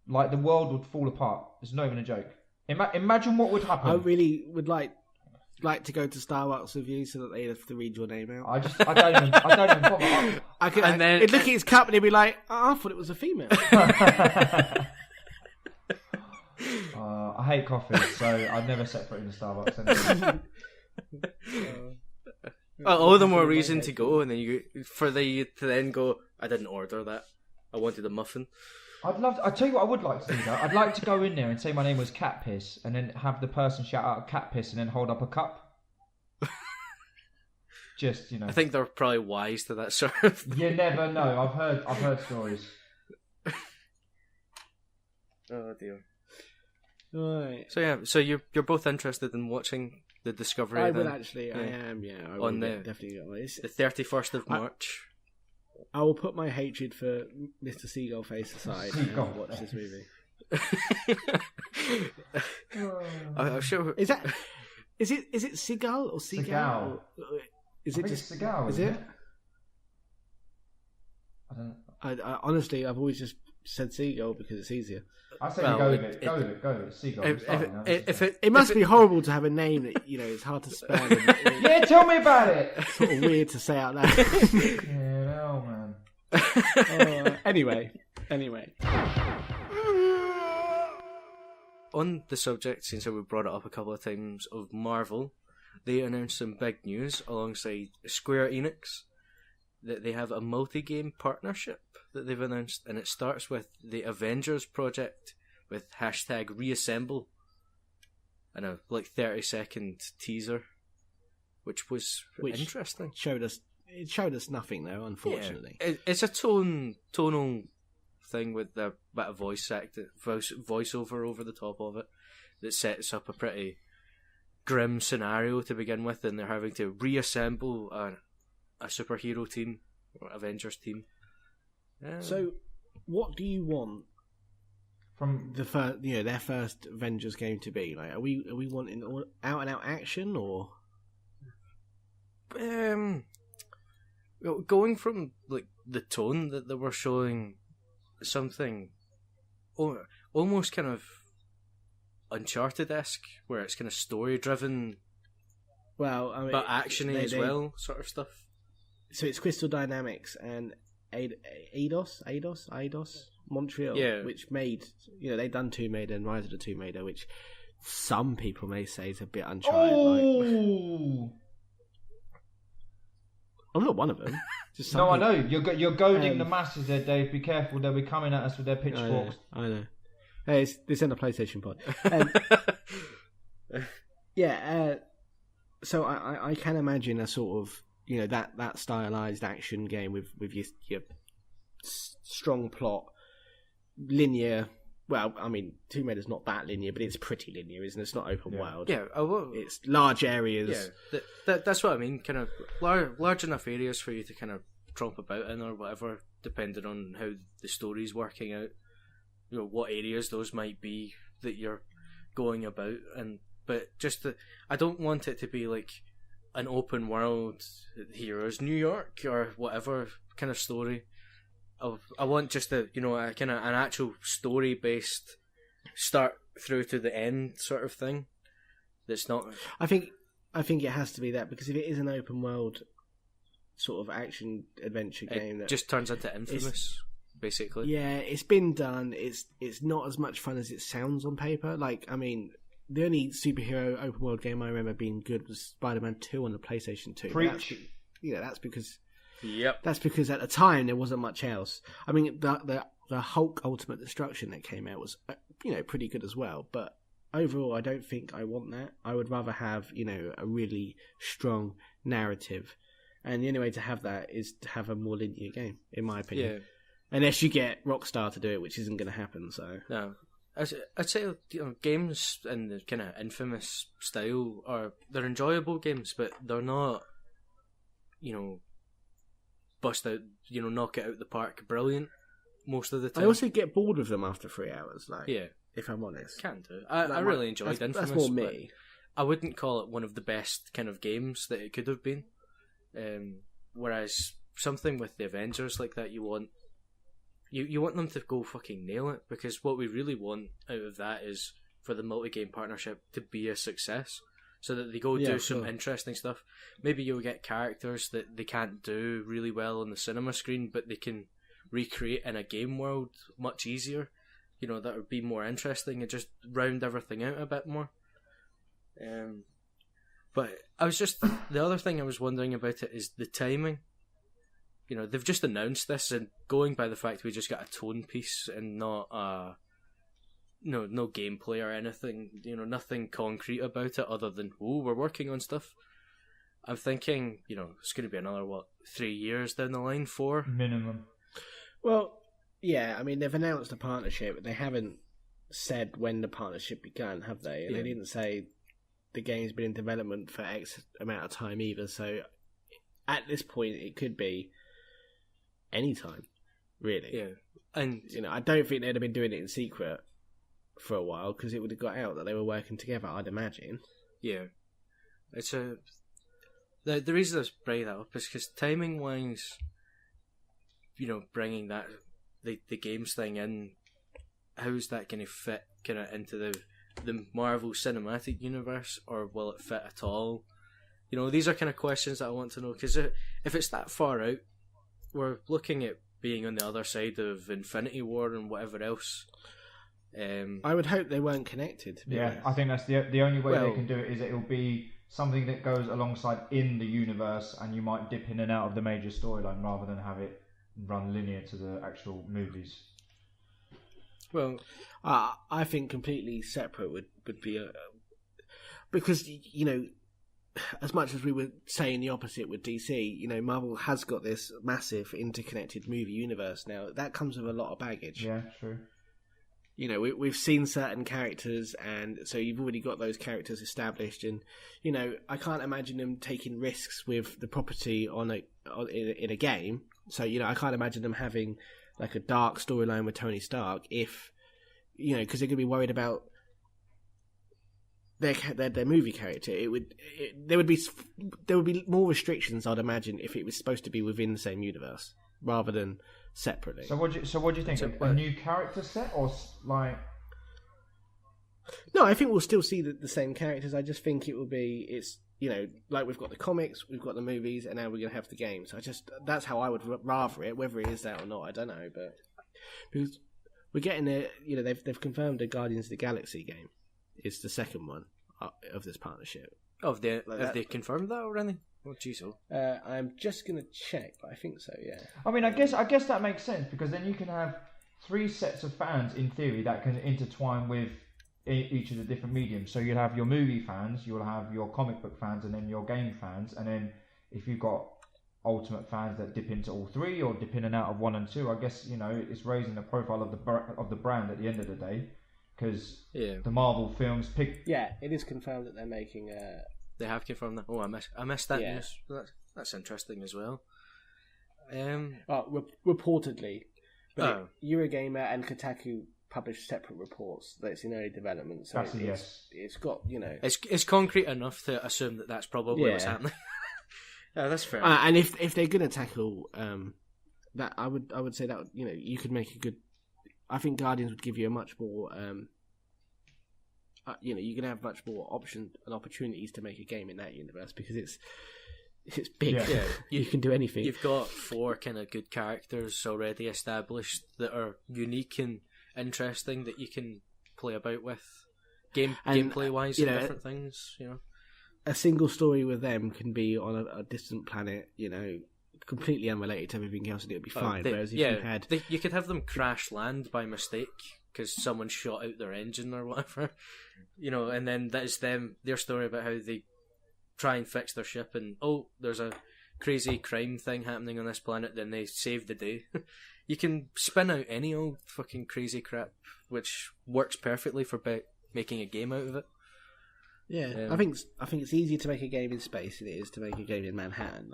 like, the world would fall apart. It's not even a joke. Imagine what would happen. I really would like to go to Starbucks with you so that they'd have to read your name out. I don't even bother. It'd look at his cup and he'd be like, "Oh, I thought it was a female." I hate coffee, so I'd never separate in Starbucks. Anyway. All the more reason to go, and then you to then go, I didn't order that. I wanted a muffin. I tell you what, I would like to do that. I'd like to go in there and say my name was Cat Piss, and then have the person shout out Cat Piss, and then hold up a cup. Just, you know. I think they're probably wise to that sort of. You never know. I've heard stories. Oh dear. Right. So yeah, so you're both interested in watching the Discovery. I then? will actually. I am. Yeah. I will On the- definitely. The 31st of March. I will put my hatred for Mr. Seagull Face aside Seagull and watch this movie. I'm sure. Is it Seagull or Seagull? Or, is I it think just it's Seagal, Is isn't it? I don't. I honestly, I've always just said Seagull because it's easier. I say Well, go with it. Go with it. Seagull. It must be horrible to have a name that it's hard to spell. And Yeah, tell me about it. sort of weird to say out loud. Yeah, no, man. Anyway. On the subject, since we brought it up a couple of times, of Marvel, they announced some big news alongside Square Enix that they have a multi-game partnership that they've announced, and it starts with the Avengers project with #reassemble and a 30-second teaser, which was interesting. It showed us nothing though, unfortunately. Yeah, it's a tonal thing with a bit of voiceover over the top of it that sets up a pretty grim scenario to begin with, and they're having to reassemble a superhero team or Avengers team. So, what do you want From the first, their first Avengers game to be? Like, are we wanting out and out action or? Going from like the tone that they were showing, something almost kind of Uncharted-esque, where it's kind of story-driven, Well, I mean, but actiony as well, sort of stuff. So it's Crystal Dynamics and Eidos Montreal, Yeah. which made they've done Tomb Raider and Rise of the Tomb Raider, which some people may say is a bit untried. oh. I'm not one of them. Just some No, I people- know you're goading the masses there, Dave. Be careful; they'll be coming at us with their I pitchforks. know. Hey, it's in the PlayStation pod. So I can imagine a sort of that stylized action game with your strong plot, linear. Well, I mean, Tomb Raider's not that linear, but it's pretty linear, isn't it? It's not open world. Yeah, It's large areas. Yeah, that's what I mean. Kind of large enough areas for you to kind of tromp about in or whatever, depending on how the story's working out. What areas those might be that you're going about, but I don't want it to be like an open world. Here's New York or whatever kind of story. I want just a kind of an actual story based start through to the end sort of thing. That's not. I think it has to be that, because if it is an open world sort of action adventure game, that just turns into Infamous, basically. Yeah, it's been done. It's not as much fun as it sounds on paper. Like, I mean, the only superhero open world game I remember being good was Spider-Man 2 on the PlayStation 2. Preach. That's because. Yep. That's because at the time there wasn't much else. I mean, the Hulk Ultimate Destruction that came out was pretty good as well. But overall, I don't think I want that. I would rather have a really strong narrative, and the only way to have that is to have a more linear game, in my opinion. Yeah. Unless you get Rockstar to do it, which isn't going to happen. So No, I'd say games in the kind of Infamous style they're enjoyable games, but they're not bust out, knock it out the park brilliant most of the time. I also get bored with them after 3 hours. Like, yeah, if I'm honest, can do. I really enjoyed Infamous. That's more me. I wouldn't call it one of the best kind of games that it could have been. Whereas something with the Avengers like that, you want them to go fucking nail it, because what we really want out of that is for the multi-game partnership to be a success, so that they go do some interesting stuff. Maybe you'll get characters that they can't do really well on the cinema screen, but they can recreate in a game world much easier. That would be more interesting and just round everything out a bit more. But I was just the other thing I was wondering about it is the timing, they've just announced this, and going by the fact we just got a tone piece and not no gameplay or anything, nothing concrete about it other than, we're working on stuff. I'm thinking, it's going to be another, 3 years down the line, 4? Minimum. Well, yeah, I mean, they've announced a partnership, but they haven't said when the partnership began, have they? And they didn't say the game's been in development for X amount of time either, so at this point, it could be any time, really. Yeah. And, I don't think they'd have been doing it in secret for a while, because it would have got out that they were working together, I'd imagine. Yeah. It's the reason I bring that up is because timing-wise, bringing that the games thing in, how's that going to fit kind of into the Marvel Cinematic Universe, or will it fit at all? These are kind of questions that I want to know, because if it's that far out, we're looking at being on the other side of Infinity War and whatever else. I would hope they weren't connected. To be honest. I think that's the only way they can do it, is it'll be something that goes alongside in the universe, and you might dip in and out of the major storyline rather than have it run linear to the actual movies. Well, I think completely separate would be because as much as we were saying the opposite with DC, Marvel has got this massive interconnected movie universe now. That comes with a lot of baggage. Yeah, true. We've seen certain characters, and so you've already got those characters established, and I can't imagine them taking risks with the property in a game. So I can't imagine them having like a dark storyline with Tony Stark if because they're going to be worried about their movie character. There would be more restrictions, I'd imagine, if it was supposed to be within the same universe rather than separately. So what do you think? A new character set, or like? No, I think we'll still see the same characters. I just think it will be like we've got the comics, we've got the movies, and now we're going to have the games. That's how I would rather it. Whether it is that or not, I don't know. But because we're getting it, they've confirmed the Guardians of the Galaxy game is the second one of this partnership. Have they confirmed that already? Oh, jeez. I'm just going to check, but I think so, yeah. I mean, I guess that makes sense, because then you can have 3 sets of fans, in theory, that can intertwine with each of the different mediums. So you'll have your movie fans, you'll have your comic book fans, and then your game fans. And then if you've got Ultimate fans that dip into all 3 or dip in and out of 1 and 2, I guess, it's raising the profile of the brand at the end of the day. Because the Marvel films pick... Yeah, it is confirmed that they're making... They have confirmed that. Oh, I missed that news. That's interesting as well. Reportedly. But Eurogamer and Kotaku published separate reports that it's in early development. So it's got, It's concrete enough to assume that that's probably what's happening. Yeah, that's fair. And if they're going to tackle that, I would say that, you could make a good... I think Guardians would give you a much more... you can have much more options and opportunities to make a game in that universe, because it's big. Yeah. You can do anything. You've got 4 kind of good characters already established that are unique and interesting that you can play about with, gameplay wise, and different things. A single story with them can be on a distant planet. Completely unrelated to everything else, and it'll be fine. Whereas if you could have them crash land by mistake because someone shot out their engine or whatever, and then that is their story about how they try and fix their ship, and there's a crazy crime thing happening on this planet, then they save the day. You can spin out any old fucking crazy crap, which works perfectly for making a game out of it. Yeah, I think it's easier to make a game in space than it is to make a game in Manhattan,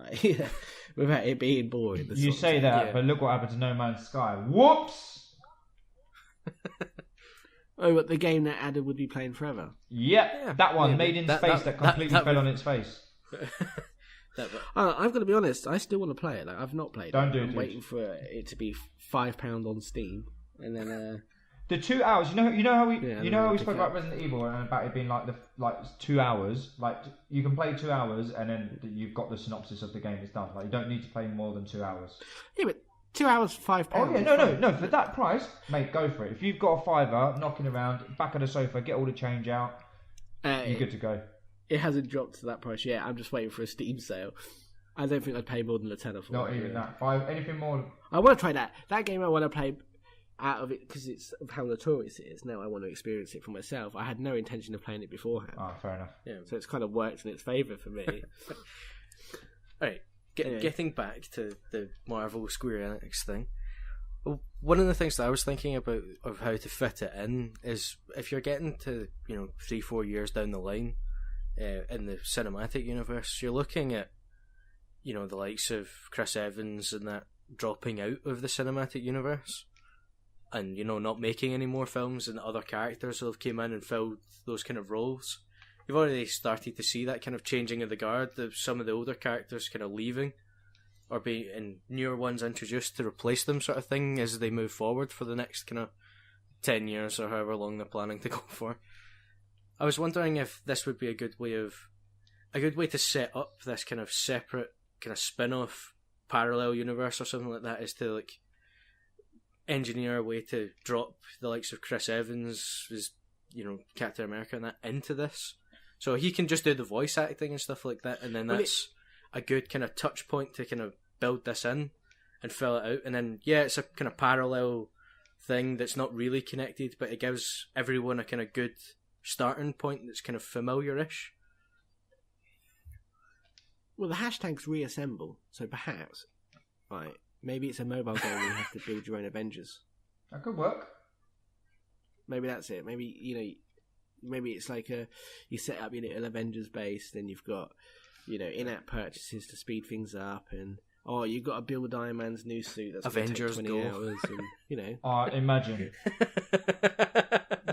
without it being boring. You say that, but look what happened to No Man's Sky. Whoops! But the game that Adam would be playing forever. Yep, that one, made in space, that completely fell on its face. I've got to be honest, I still want to play it. I've not played Don't it. do it, I'm waiting for it to be £5 on Steam, and then... The 2 hours, you know how we spoke about Resident Evil and about it being like 2 hours. Like, you can play 2 hours and then you've got the synopsis of the game. It's done. Like, you don't need to play more than 2 hours. Yeah, but 2 hours, £5. Oh yeah, no. For that price, mate, go for it. If you've got a £5 knocking around back of the sofa, get all the change out. You're good to go. It hasn't dropped to that price yet. I'm just waiting for a Steam sale. I don't think I'd pay more than a tenner for Not it. even that. Anything more. I want to try that. That game I want to play out of it because it's of how notorious it is. Now I want to experience it for myself. I had no intention of playing it beforehand. Oh, fair enough. Yeah. So it's kind of worked in its favour for me. Right. Yeah. Getting back to the Marvel Square Enix thing. One of the things that I was thinking about of how to fit it in is if you're getting to 3-4 years down the line in the cinematic universe, you're looking at the likes of Chris Evans and that dropping out of the cinematic universe, and not making any more films, and other characters will have came in and filled those kind of roles. You've already started to see that kind of changing of the guard, some of the older characters kind of leaving, or being newer ones introduced to replace them, sort of thing, as they move forward for the next kind of 10 years or however long they're planning to go for. I was wondering if this would be a good way to set up this kind of separate kind of spin-off parallel universe or something like that, is to like engineer a way to drop the likes of Chris Evans as Captain America and that into this, so he can just do the voice acting and stuff like that, and then that's a good kind of touch point to kind of build this in and fill it out, and then it's a kind of parallel thing that's not really connected, but it gives everyone a kind of good starting point that's kind of familiar-ish. Well, the hashtag's reassemble, so perhaps, right, maybe it's a mobile game where you have to build your own Avengers. That could work. Maybe that's it. Maybe, maybe it's like you set up your little Avengers base, then you've got, in-app purchases to speed things up, and, you've got to build Iron Man's new suit that's going to take 20 hours, and, Imagine.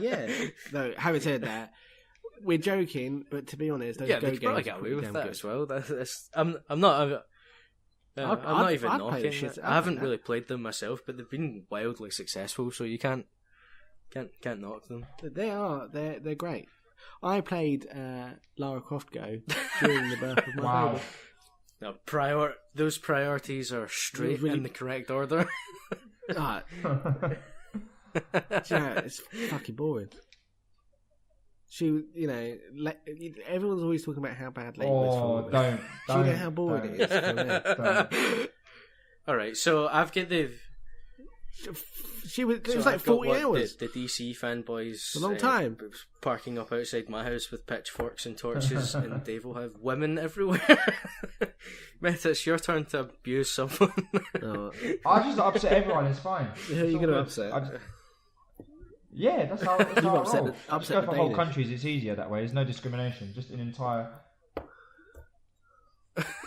Yeah. No, having said that, we're joking, but to be honest, those Yeah, Go they could probably games get are away pretty with damn that good. as well. I'm not even I'd play knocking the shit it. out I of haven't that. really played them myself, but they've been wildly successful, so you can't knock them. They're great. I played Lara Croft Go during the birth of my Wow. baby. Now, those priorities are straight really- in the correct order. Ah, it's fucking boring. She, everyone's always talking about how bad Lane was for. Don't. Do you know how boring it is for me? All right, so I've got the. It was So like I've got 40 hours. The DC fanboys. A long time. Parking up outside my house with pitchforks and torches, and Dave will have women everywhere. Meta, it's your turn to abuse someone. Oh, I just upset everyone. It's fine. who are you It's all going to good. upset? Yeah, that's how I upset roll. the- Just upset go the for whole Danish. countries. It's easier that way. There's no discrimination. Just an entire.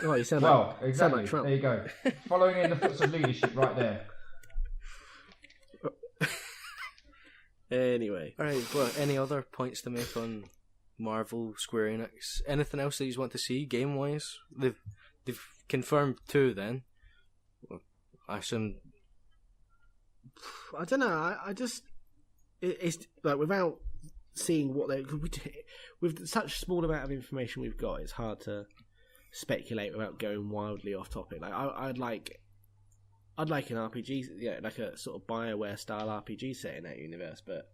Oh, you sound Well, like, exactly. Sound like Trump. There you go. Following in the footsteps of leadership, right there. Anyway, All right, well, any other points to make on Marvel, Square Enix? Anything else that you want to see game wise? They've confirmed 2 then. Well, I assume. I don't know. I just it's like without seeing what they with such small amount of information we've got, it's hard to speculate without going wildly off topic. Like I'd like an RPG, like a sort of BioWare style RPG set in that universe. But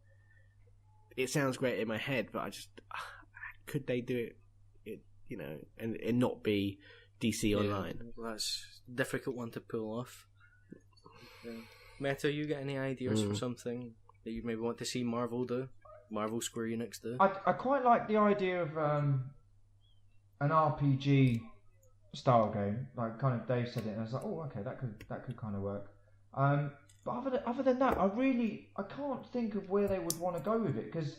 it sounds great in my head. But I just could they do it and not be DC Online? Yeah, that's a difficult one to pull off. Yeah. Meta, you got any ideas for something that you maybe want to see Marvel do? Marvel Square Enix do? I quite like the idea of an RPG style game. Like kind of Dave said it, and I was like, oh, okay, that could kind of work. But other than that, I can't think of where they would want to go with it because,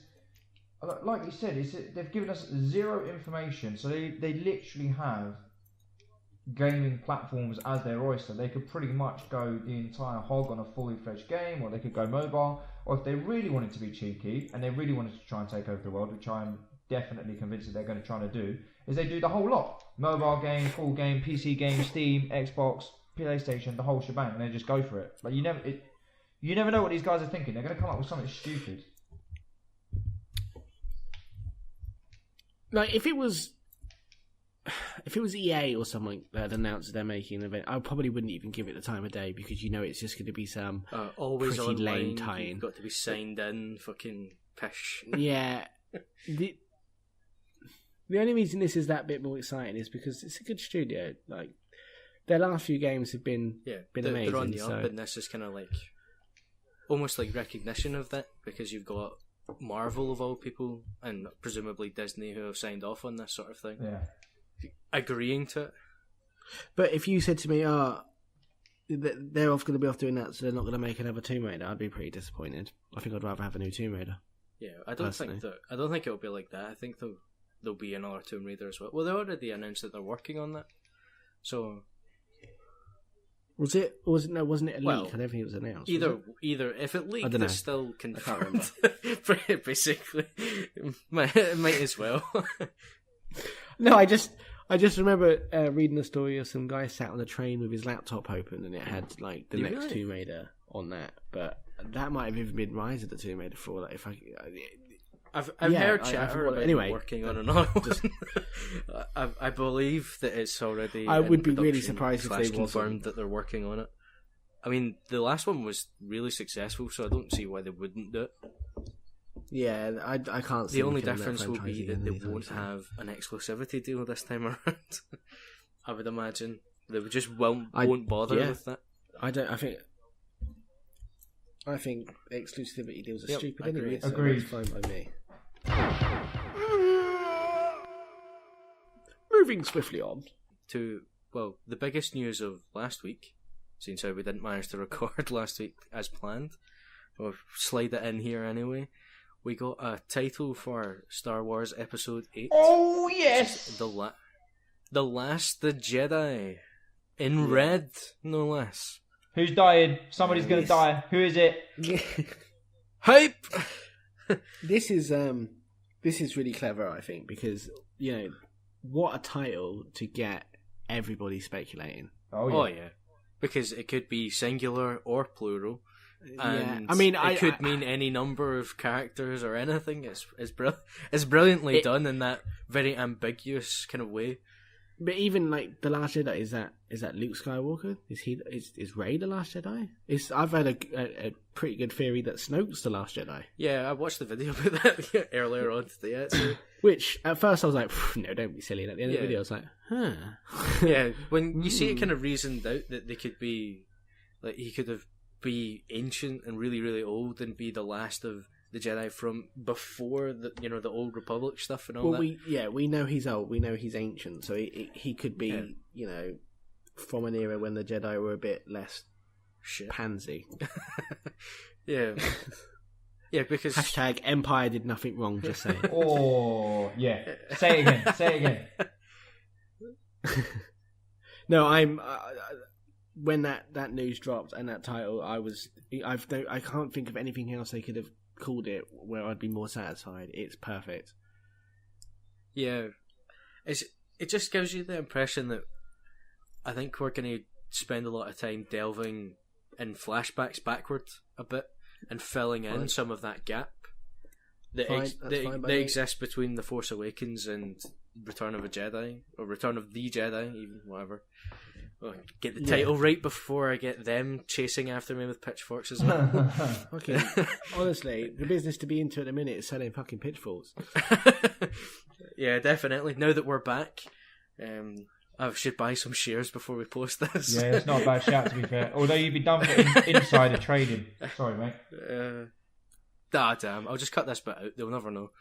like you said, they've given us zero information, so they literally have gaming platforms as their oyster. They could pretty much go the entire hog on a fully fledged game, or they could go mobile, or if they really wanted to be cheeky and they really wanted to try and take over the world, which I'm definitely convinced that they're going to try to do, is they do the whole lot. Mobile game, full game, PC game, Steam, Xbox, PlayStation, the whole shebang, and they just go for it. Like you never know what these guys are thinking. They're going to come up with something stupid. Like if it was EA or something that had announced they're making an event, I probably wouldn't even give it the time of day because it's just going to be some Always pretty online. lame tie-in. You've got to be signed in. Fucking pish. Yeah. The only reason this is that bit more exciting is because it's a good studio. Like their last few games have been Yeah, amazing. they're on the so. up, and this is kind of like almost like recognition of that, because you've got Marvel of all people, and presumably Disney, who have signed off on this sort of thing, agreeing to it. But if you said to me, they're going to be off doing that, so they're not going to make another Tomb Raider, I'd be pretty disappointed. I think I'd rather have a new Tomb Raider. Yeah, I don't think it'll be like that. I think there'll be another Tomb Raider as well. Well, they already announced that they're working on that. So was it? Or was it? No, wasn't it a leak? Well, I don't think it was announced. Either if it leaked, it's still confirmed. Basically, might as well. No, I just remember reading a story of some guy sat on a train with his laptop open, and it had like the next Tomb Raider on that. But that might have even been Rise of the Tomb Raider for that. I've heard chatter about anyway, working on another one. I believe that it's already. I would be really surprised if they confirmed that they're working on it. I mean, the last one was really successful, so I don't see why they wouldn't do it. Yeah, I can't see. The only difference will be that they won't have an exclusivity deal this time around. I would imagine they just won't bother with that. I think exclusivity deals are stupid anyway. So Agreed. It's fine by me. Moving swiftly on to the biggest news of last week, since we didn't manage to record last week as planned. We'll slide it in here anyway. We got a title for Star Wars Episode 8. Oh, yes! The Last Jedi. In red, no less. Who's dying? Somebody's going to die. Who is it? Hype! This is really clever, I think, because, what a title to get everybody speculating. Oh, yeah. Because it could be singular or plural. And I mean, it could mean any number of characters or anything. It's brilliantly done in that very ambiguous kind of way. But even like the Last Jedi, is that Luke Skywalker? Is Rey the Last Jedi? I've had a pretty good theory that Snoke's the Last Jedi. Yeah, I watched the video about that earlier on today. Actually. Which at first I was like, no, don't be silly. And at the end of the video, I was like, huh. Yeah, when you see it kind of reasoned out that they could be like he could have be ancient and really, really old and be the last of the Jedi from before the Old Republic stuff and all that. We know he's old. We know he's ancient, so he could be from an era when the Jedi were a bit less pansy. Yeah, because # Empire did nothing wrong. Just saying. Oh yeah, say it again. No, when that news dropped and that title, I can't think of anything else they could have called it where I'd be more satisfied. It's perfect. Yeah, it just gives you the impression that I think we're going to spend a lot of time delving in flashbacks backwards a bit and filling in some of that gap that exists between The Force Awakens and Return of a Jedi, or Return of the Jedi, even whatever. Get the title right before I get them chasing after me with pitchforks as well. Okay, honestly, the business to be into at the minute is selling fucking pitchforks. Yeah, definitely. Now that we're back, I should buy some shares before we post this. Yeah, it's not a bad shout, to be fair. Although you'd be done for insider trading. Sorry, mate. Damn. I'll just cut this bit out. They'll never know.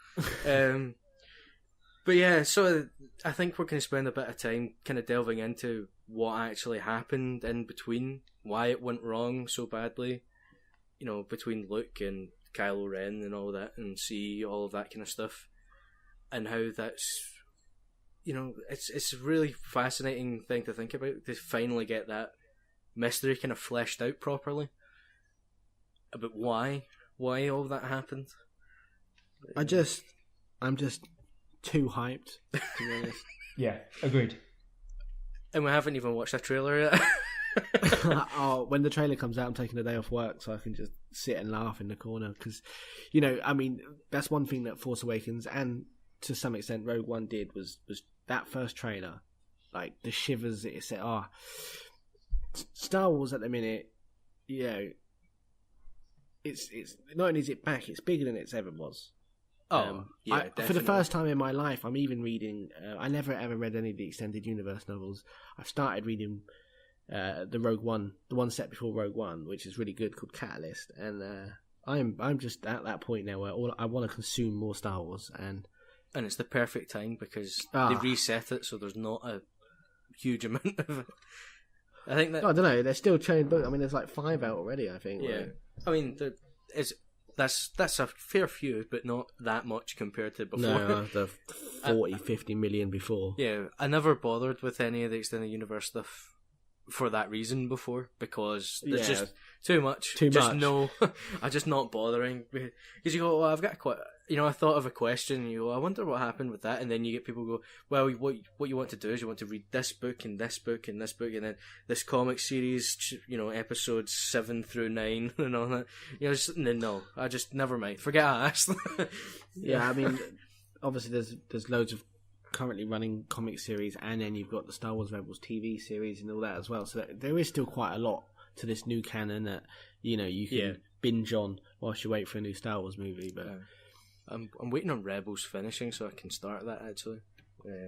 But yeah, so I think we're going to spend a bit of time kind of delving into what actually happened in between, why it went wrong so badly, between Luke and Kylo Ren and all that, and see all of that kind of stuff, and how that's, it's a really fascinating thing to think about, to finally get that mystery kind of fleshed out properly about why all that happened. I'm just too hyped, to be honest. Yeah, agreed. And we haven't even watched a trailer yet. When the trailer comes out, I'm taking a day off work so I can just sit and laugh in the corner. Because, that's one thing that Force Awakens and to some extent Rogue One did was that first trailer. Like, the shivers that it set. Star Wars at the minute, it's not only is it back, it's bigger than it's ever was. Definitely. For the first time in my life, I'm even reading. I never ever read any of the extended universe novels. I've started reading the Rogue One, the one set before Rogue One, which is really good, called Catalyst, and I'm just at that point now where I want to consume more Star Wars, and it's the perfect time because they reset it, so there's not a huge amount of it. I think that I don't know, they're still training books. I mean, there's like 5 out already, I think. Yeah, right? I mean, that's a fair few, but not that much compared to before. No, the 40, 50 million before. Yeah, I never bothered with any of the extended universe stuff for that reason before, because there's just too much. No, I'm just not bothering, because you go, well, I've got quite. I thought of a question, and you go, I wonder what happened with that, and then you get people go, well, what you want to do is you want to read this book and this book and this book, and then this comic series, episodes 7 through 9 and all that. No, I just never mind. Forget I asked. Yeah, I mean, obviously there's loads of currently running comic series, and then you've got the Star Wars Rebels TV series and all that as well. So there is still quite a lot to this new canon that you can binge on whilst you wait for a new Star Wars movie. But I'm waiting on Rebels finishing so I can start that. Actually,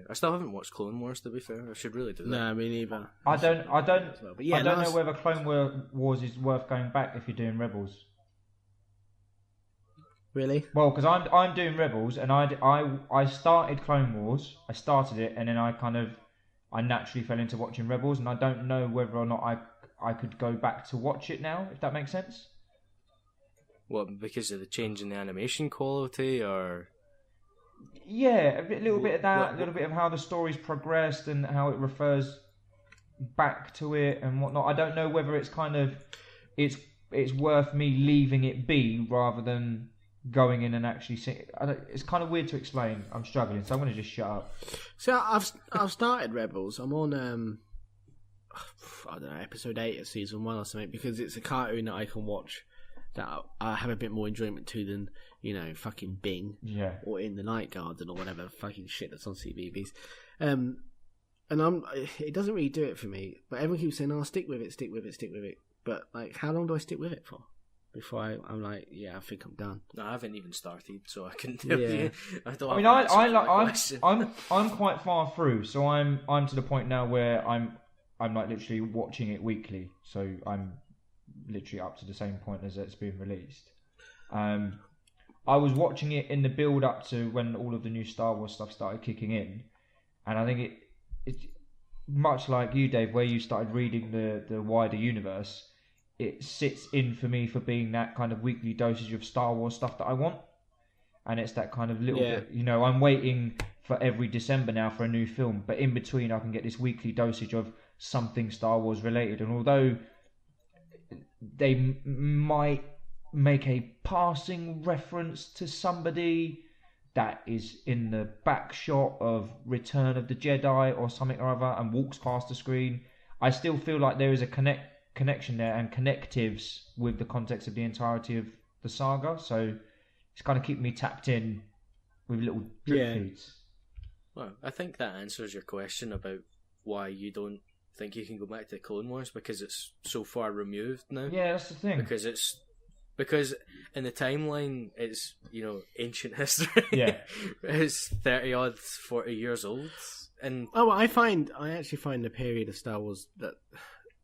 I still haven't watched Clone Wars, to be fair. I should really do that. No, me neither. I don't know whether Clone Wars is worth going back if you're doing Rebels. Really? Well, because I'm doing Rebels, and I started Clone Wars. I started it, and then I naturally fell into watching Rebels, and I don't know whether or not I could go back to watch it now, if that makes sense. What, because of the change in the animation quality, or? Yeah, a little bit of that, a little bit of how the story's progressed and how it refers back to it and whatnot. I don't know whether it's it's worth me leaving it be rather than going in and actually seeing. It's kind of weird to explain. I'm struggling, so I'm going to just shut up. So I've started Rebels. I'm on I don't know, episode 8 of season 1 or something, because it's a cartoon that I can watch that I have a bit more enjoyment to than fucking Bing, or In the Night Garden or whatever fucking shit that's on CBeebies. And it doesn't really do it for me. But everyone keeps saying, "Oh, stick with it." But like, how long do I stick with it for before I'm like, yeah, I think I'm done? No, I haven't even started, so I couldn't tell you. I'm quite far through, so I'm to the point now where I'm like literally watching it weekly. So I'm literally up to the same point as it's been released. I was watching it in the build up to when all of the new Star Wars stuff started kicking in, and I think it's much like you, Dave, where you started reading the wider universe. It sits in for me for being that kind of weekly dosage of Star Wars stuff that I want, and it's that kind of little bit. I'm waiting for every December now for a new film, but in between I can get this weekly dosage of something Star Wars related. And although they might make a passing reference to somebody that is in the back shot of Return of the Jedi or something or other and walks past the screen, I still feel like there is a connection there and connectives with the context of the entirety of the saga. So it's kind of keeping me tapped in with little drip feeds. Well, I think that answers your question about why you don't think you can go back to Clone Wars, because it's so far removed now. Yeah, that's the thing. Because in the timeline, it's ancient history. Yeah, it's 30 odd, 40 years old, and I actually find the period of Star Wars that,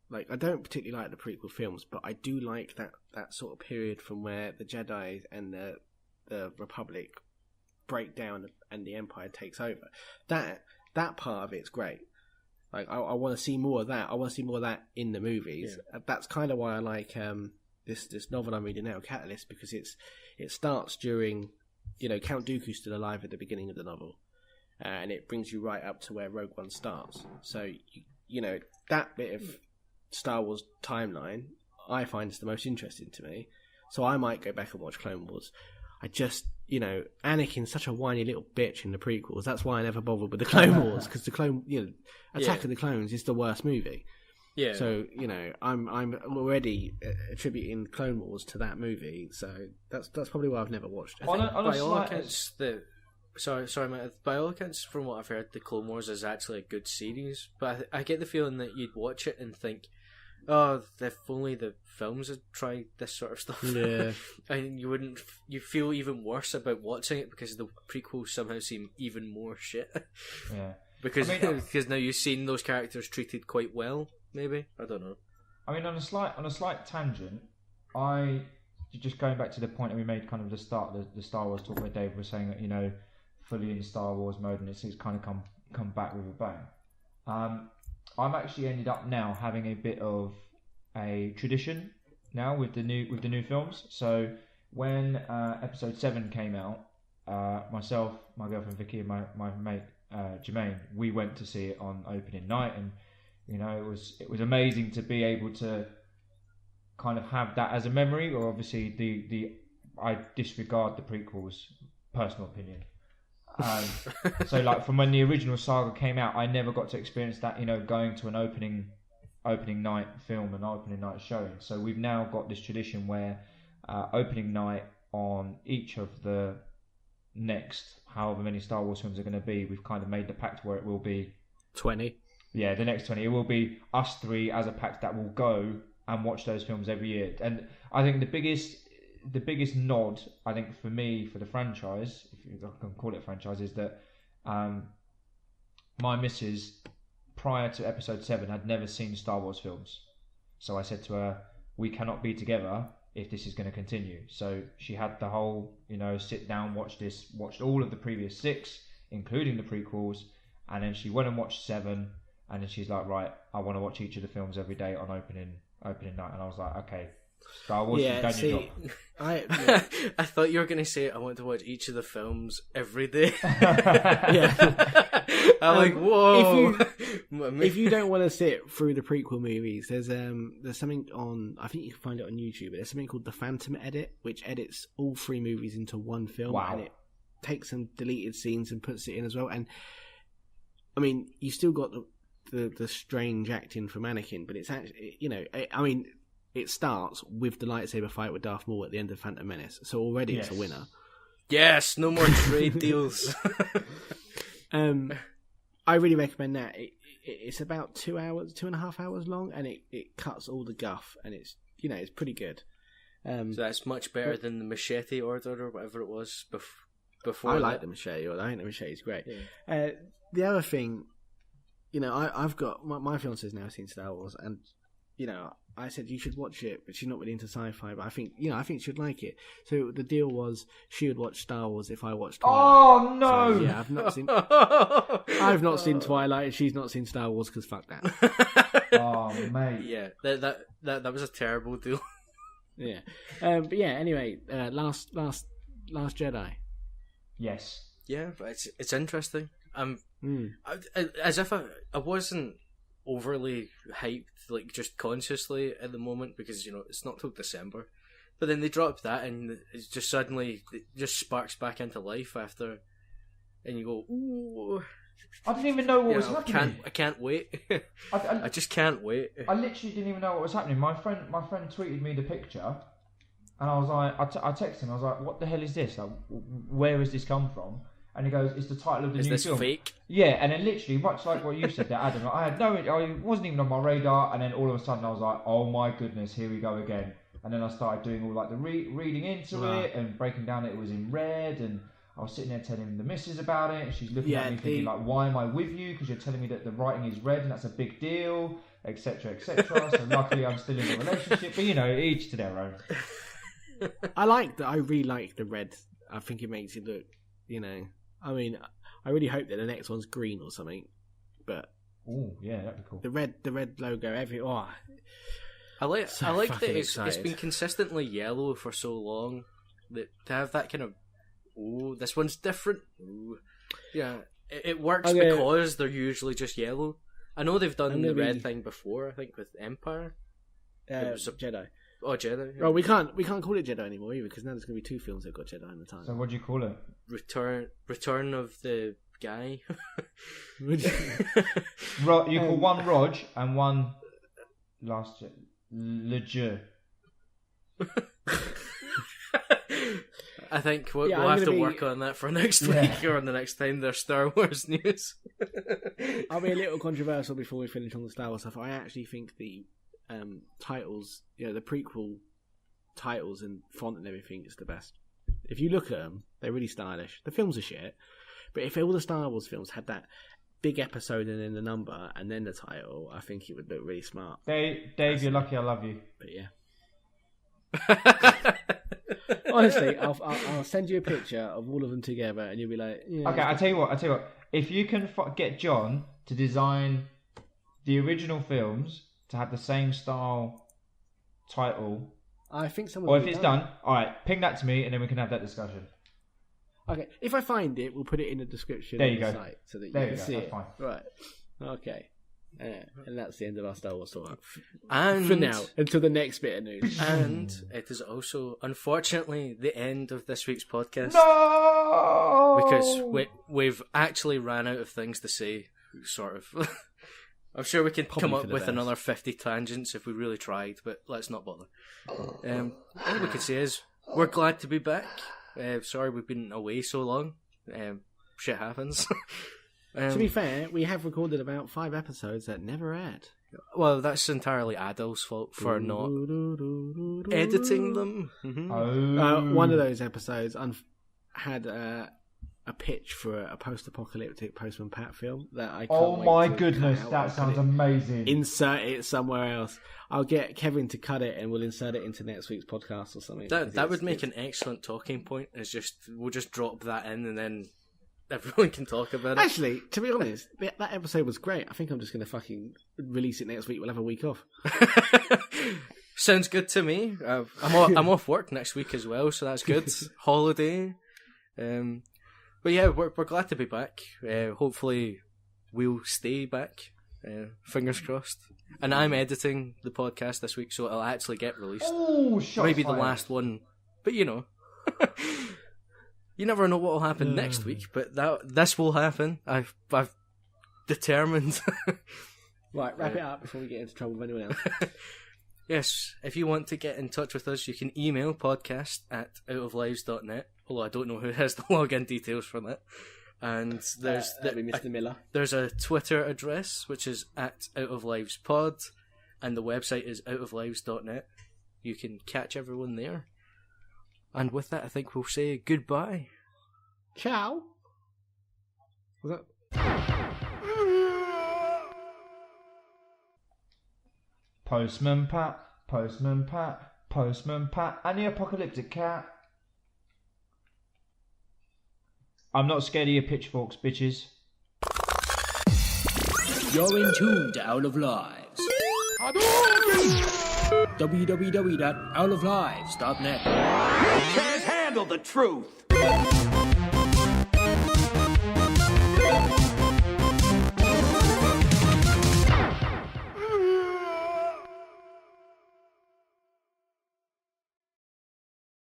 like, I don't particularly like the prequel films, but I do like that sort of period from where the Jedi and the Republic break down and the Empire takes over. That part of it's great. Like, I want to see more of that. I want to see more of that in the movies. Yeah. That's kind of why I like this novel I'm reading now, Catalyst, because it starts during, Count Dooku's still alive at the beginning of the novel, and it brings you right up to where Rogue One starts. So that bit of Star Wars timeline I find is the most interesting to me. So I might go back and watch Clone Wars. I just, Anakin's such a whiny little bitch in the prequels. That's why I never bothered with the Clone Wars, because the Attack of the Clones is the worst movie. Yeah. So I'm already attributing Clone Wars to that movie. So that's probably why I've never watched it. By all accounts, by all accounts, from what I've heard, the Clone Wars is actually a good series. But I get the feeling that you'd watch it and think, oh, if only the films had tried this sort of stuff. Yeah. And you feel even worse about watching it because the prequels somehow seem even more shit. Yeah. Because now you've seen those characters treated quite well maybe. I don't know. I mean, on a slight tangent, I just going back to the point that we made kind of the start, the Star Wars talk where Dave was saying that, you know, fully in Star Wars mode, and it's kind of come back with a bang. I've actually ended up now having a bit of a tradition now with the new films. So when Episode 7 came out, myself, my girlfriend Vicky, and my mate Jermaine, we went to see it on opening night, and you know, it was amazing to be able to kind of have that as a memory. Or obviously I disregard the prequels, personal opinion. So like from when the original saga came out, I never got to experience that, you know, going to an opening night film and opening night showing. So we've now got this tradition where opening night on each of the next however many Star Wars films are going to be, we've kind of made the pact where it will be 20. Yeah, the next 20. It will be us three as a pact that will go and watch those films every year. And I think the biggest nod, I think, for me, for the franchise, if I can call it a franchise, is that my missus, prior to Episode 7, had never seen Star Wars films. So I said to her, we cannot be together if this is going to continue. So she had the whole, you know, sit down, watched all of the previous 6, including the prequels, and then she went and watched 7, and then she's like, right, I want to watch each of the films every day on opening night. And I was like, okay, Star Wars, you've done your job. I thought you were going to say I want to watch each of the films every day. Yeah. I'm like, whoa. If you don't want to sit through the prequel movies, there's something on, I think you can find it on YouTube, but there's something called the Phantom Edit, which edits all 3 movies into one film. Wow. And it takes some deleted scenes and puts it in as well. And I mean, you still got the strange acting from Anakin, but it's actually, you know, I mean, it starts with the lightsaber fight with Darth Maul at the end of Phantom Menace, so already it's a winner. Yes, no more trade deals. I really recommend that. It's about 2.5 hours long, and it cuts all the guff, and it's, you know, it's pretty good. So that's much better than the Machete Order or whatever it was before. I like the Machete Order. I think the Machete is great. Yeah. The other thing, you know, I've got my fiance's now seen Star Wars, and you know, I said you should watch it, but she's not really into sci-fi. But I think she'd like it. So the deal was she would watch Star Wars if I watched Twilight. Oh no! So, yeah, I've not seen Twilight, and she's not seen Star Wars because fuck that. Oh mate, yeah, that was a terrible deal. Yeah, but yeah. Anyway, last Jedi. Yes. Yeah, but it's interesting. As if I wasn't overly hyped, like just consciously at the moment, because you know it's not till December. But then they dropped that, and it just suddenly just sparks back into life after, and you go, ooh. I didn't even know what was happening. I can't wait. I just can't wait. I literally didn't even know what was happening. My friend tweeted me the picture, and I was like, I texted him. I was like, "What the hell is this? Like, where has this come from?" And he goes, "It's the title of the new film." Is this fake? Yeah, and then literally, much like what you said there, Adam, I wasn't even on my radar, and then all of a sudden I was like, "Oh my goodness, here we go again." And then I started doing all like the reading into it and breaking down it was in red, and I was sitting there telling the missus about it, and she's looking at me thinking like, "Why am I with you? Because you're telling me that the writing is red, and that's a big deal, etc., etc." So luckily, I'm still in a relationship, but you know, each to their own. I really like the red. I think it makes it look, you know. I mean, I really hope that the next one's green or something. But oh yeah, that'd be cool. The red logo, I like that it's been consistently yellow for so long that to have that kind of this one's different. Ooh. Yeah, it works because they're usually just yellow. I know they've done the red thing before. I think with Empire, Jedi. Oh, Jedi. Yeah. Well, we can't call it Jedi anymore either because now there's going to be 2 films that got Jedi in the time. So what do you call it? Return of the guy. You call one Rog and one Last Legion. I think we'll have to work on that for next week or on the next time there's Star Wars news. I'll be a little controversial before we finish on the Star Wars stuff. I actually think the titles, you know, the prequel titles and font and everything is the best. If you look at them, they're really stylish. The films are shit, but if all the Star Wars films had that big episode and then the number and then the title, I think it would look really smart. Dave, you're lucky I love you. But yeah. Honestly, I'll send you a picture of all of them together, and you'll be like, yeah. Okay, I'll tell you what. If you can get John to design the original films to have the same style title, I think someone. or if it's done, all right, ping that to me, and then we can have that discussion. Okay, if I find it, we'll put it in the description There of you the go. site so that you There can you go, see that's it. fine. Right. Okay. And that's the end of our Star Wars talk. And For now, until the next bit of news. And it is also, unfortunately, the end of this week's podcast. No, Because we've actually ran out of things to say, sort of. I'm sure we could Probably come for up the with best. another 50 tangents if we really tried, but let's not bother. All we can say is, we're glad to be back. Sorry we've been away so long. Shit happens. To be fair, we have recorded about 5 episodes that never aired. Well, that's entirely Adol's fault for not editing them. Mhm. One of those episodes had a pitch for a post-apocalyptic Postman Pat film that I can't Oh wait my to goodness, cut out that and sounds put it- amazing. Insert it somewhere else. I'll get Kevin to cut it and we'll insert it into next week's podcast or something. That would make an excellent talking point. We'll just drop that in and then everyone can talk about it. Actually, to be honest, that episode was great. I think I'm just going to fucking release it next week. We'll have a week off. Sounds good to me. I'm off work next week as well, so that's good. Holiday. But yeah, we're glad to be back. Hopefully, we'll stay back. Fingers crossed. And I'm editing the podcast this week, so it'll actually get released. Oh, shots Maybe the fired. last one, but you know. You never know what will happen next week, but this will happen. I've determined. Right, wrap it up before we get into trouble with anyone else. Yes, if you want to get in touch with us, you can email podcast@outoflives.net. Although I don't know who has the login details for that. And there's That'd be Mr. Miller. there's a Twitter address which is @outoflivespod, and the website is outoflives.net. You can catch everyone there. And with that, I think we'll say goodbye. Ciao. Was that? Postman Pat, Postman Pat, Postman Pat, and the apocalyptic cat. I'm not scared of your pitchforks, bitches. You're in tune to Out of Lives. www.outoflives.net. You can't handle the truth.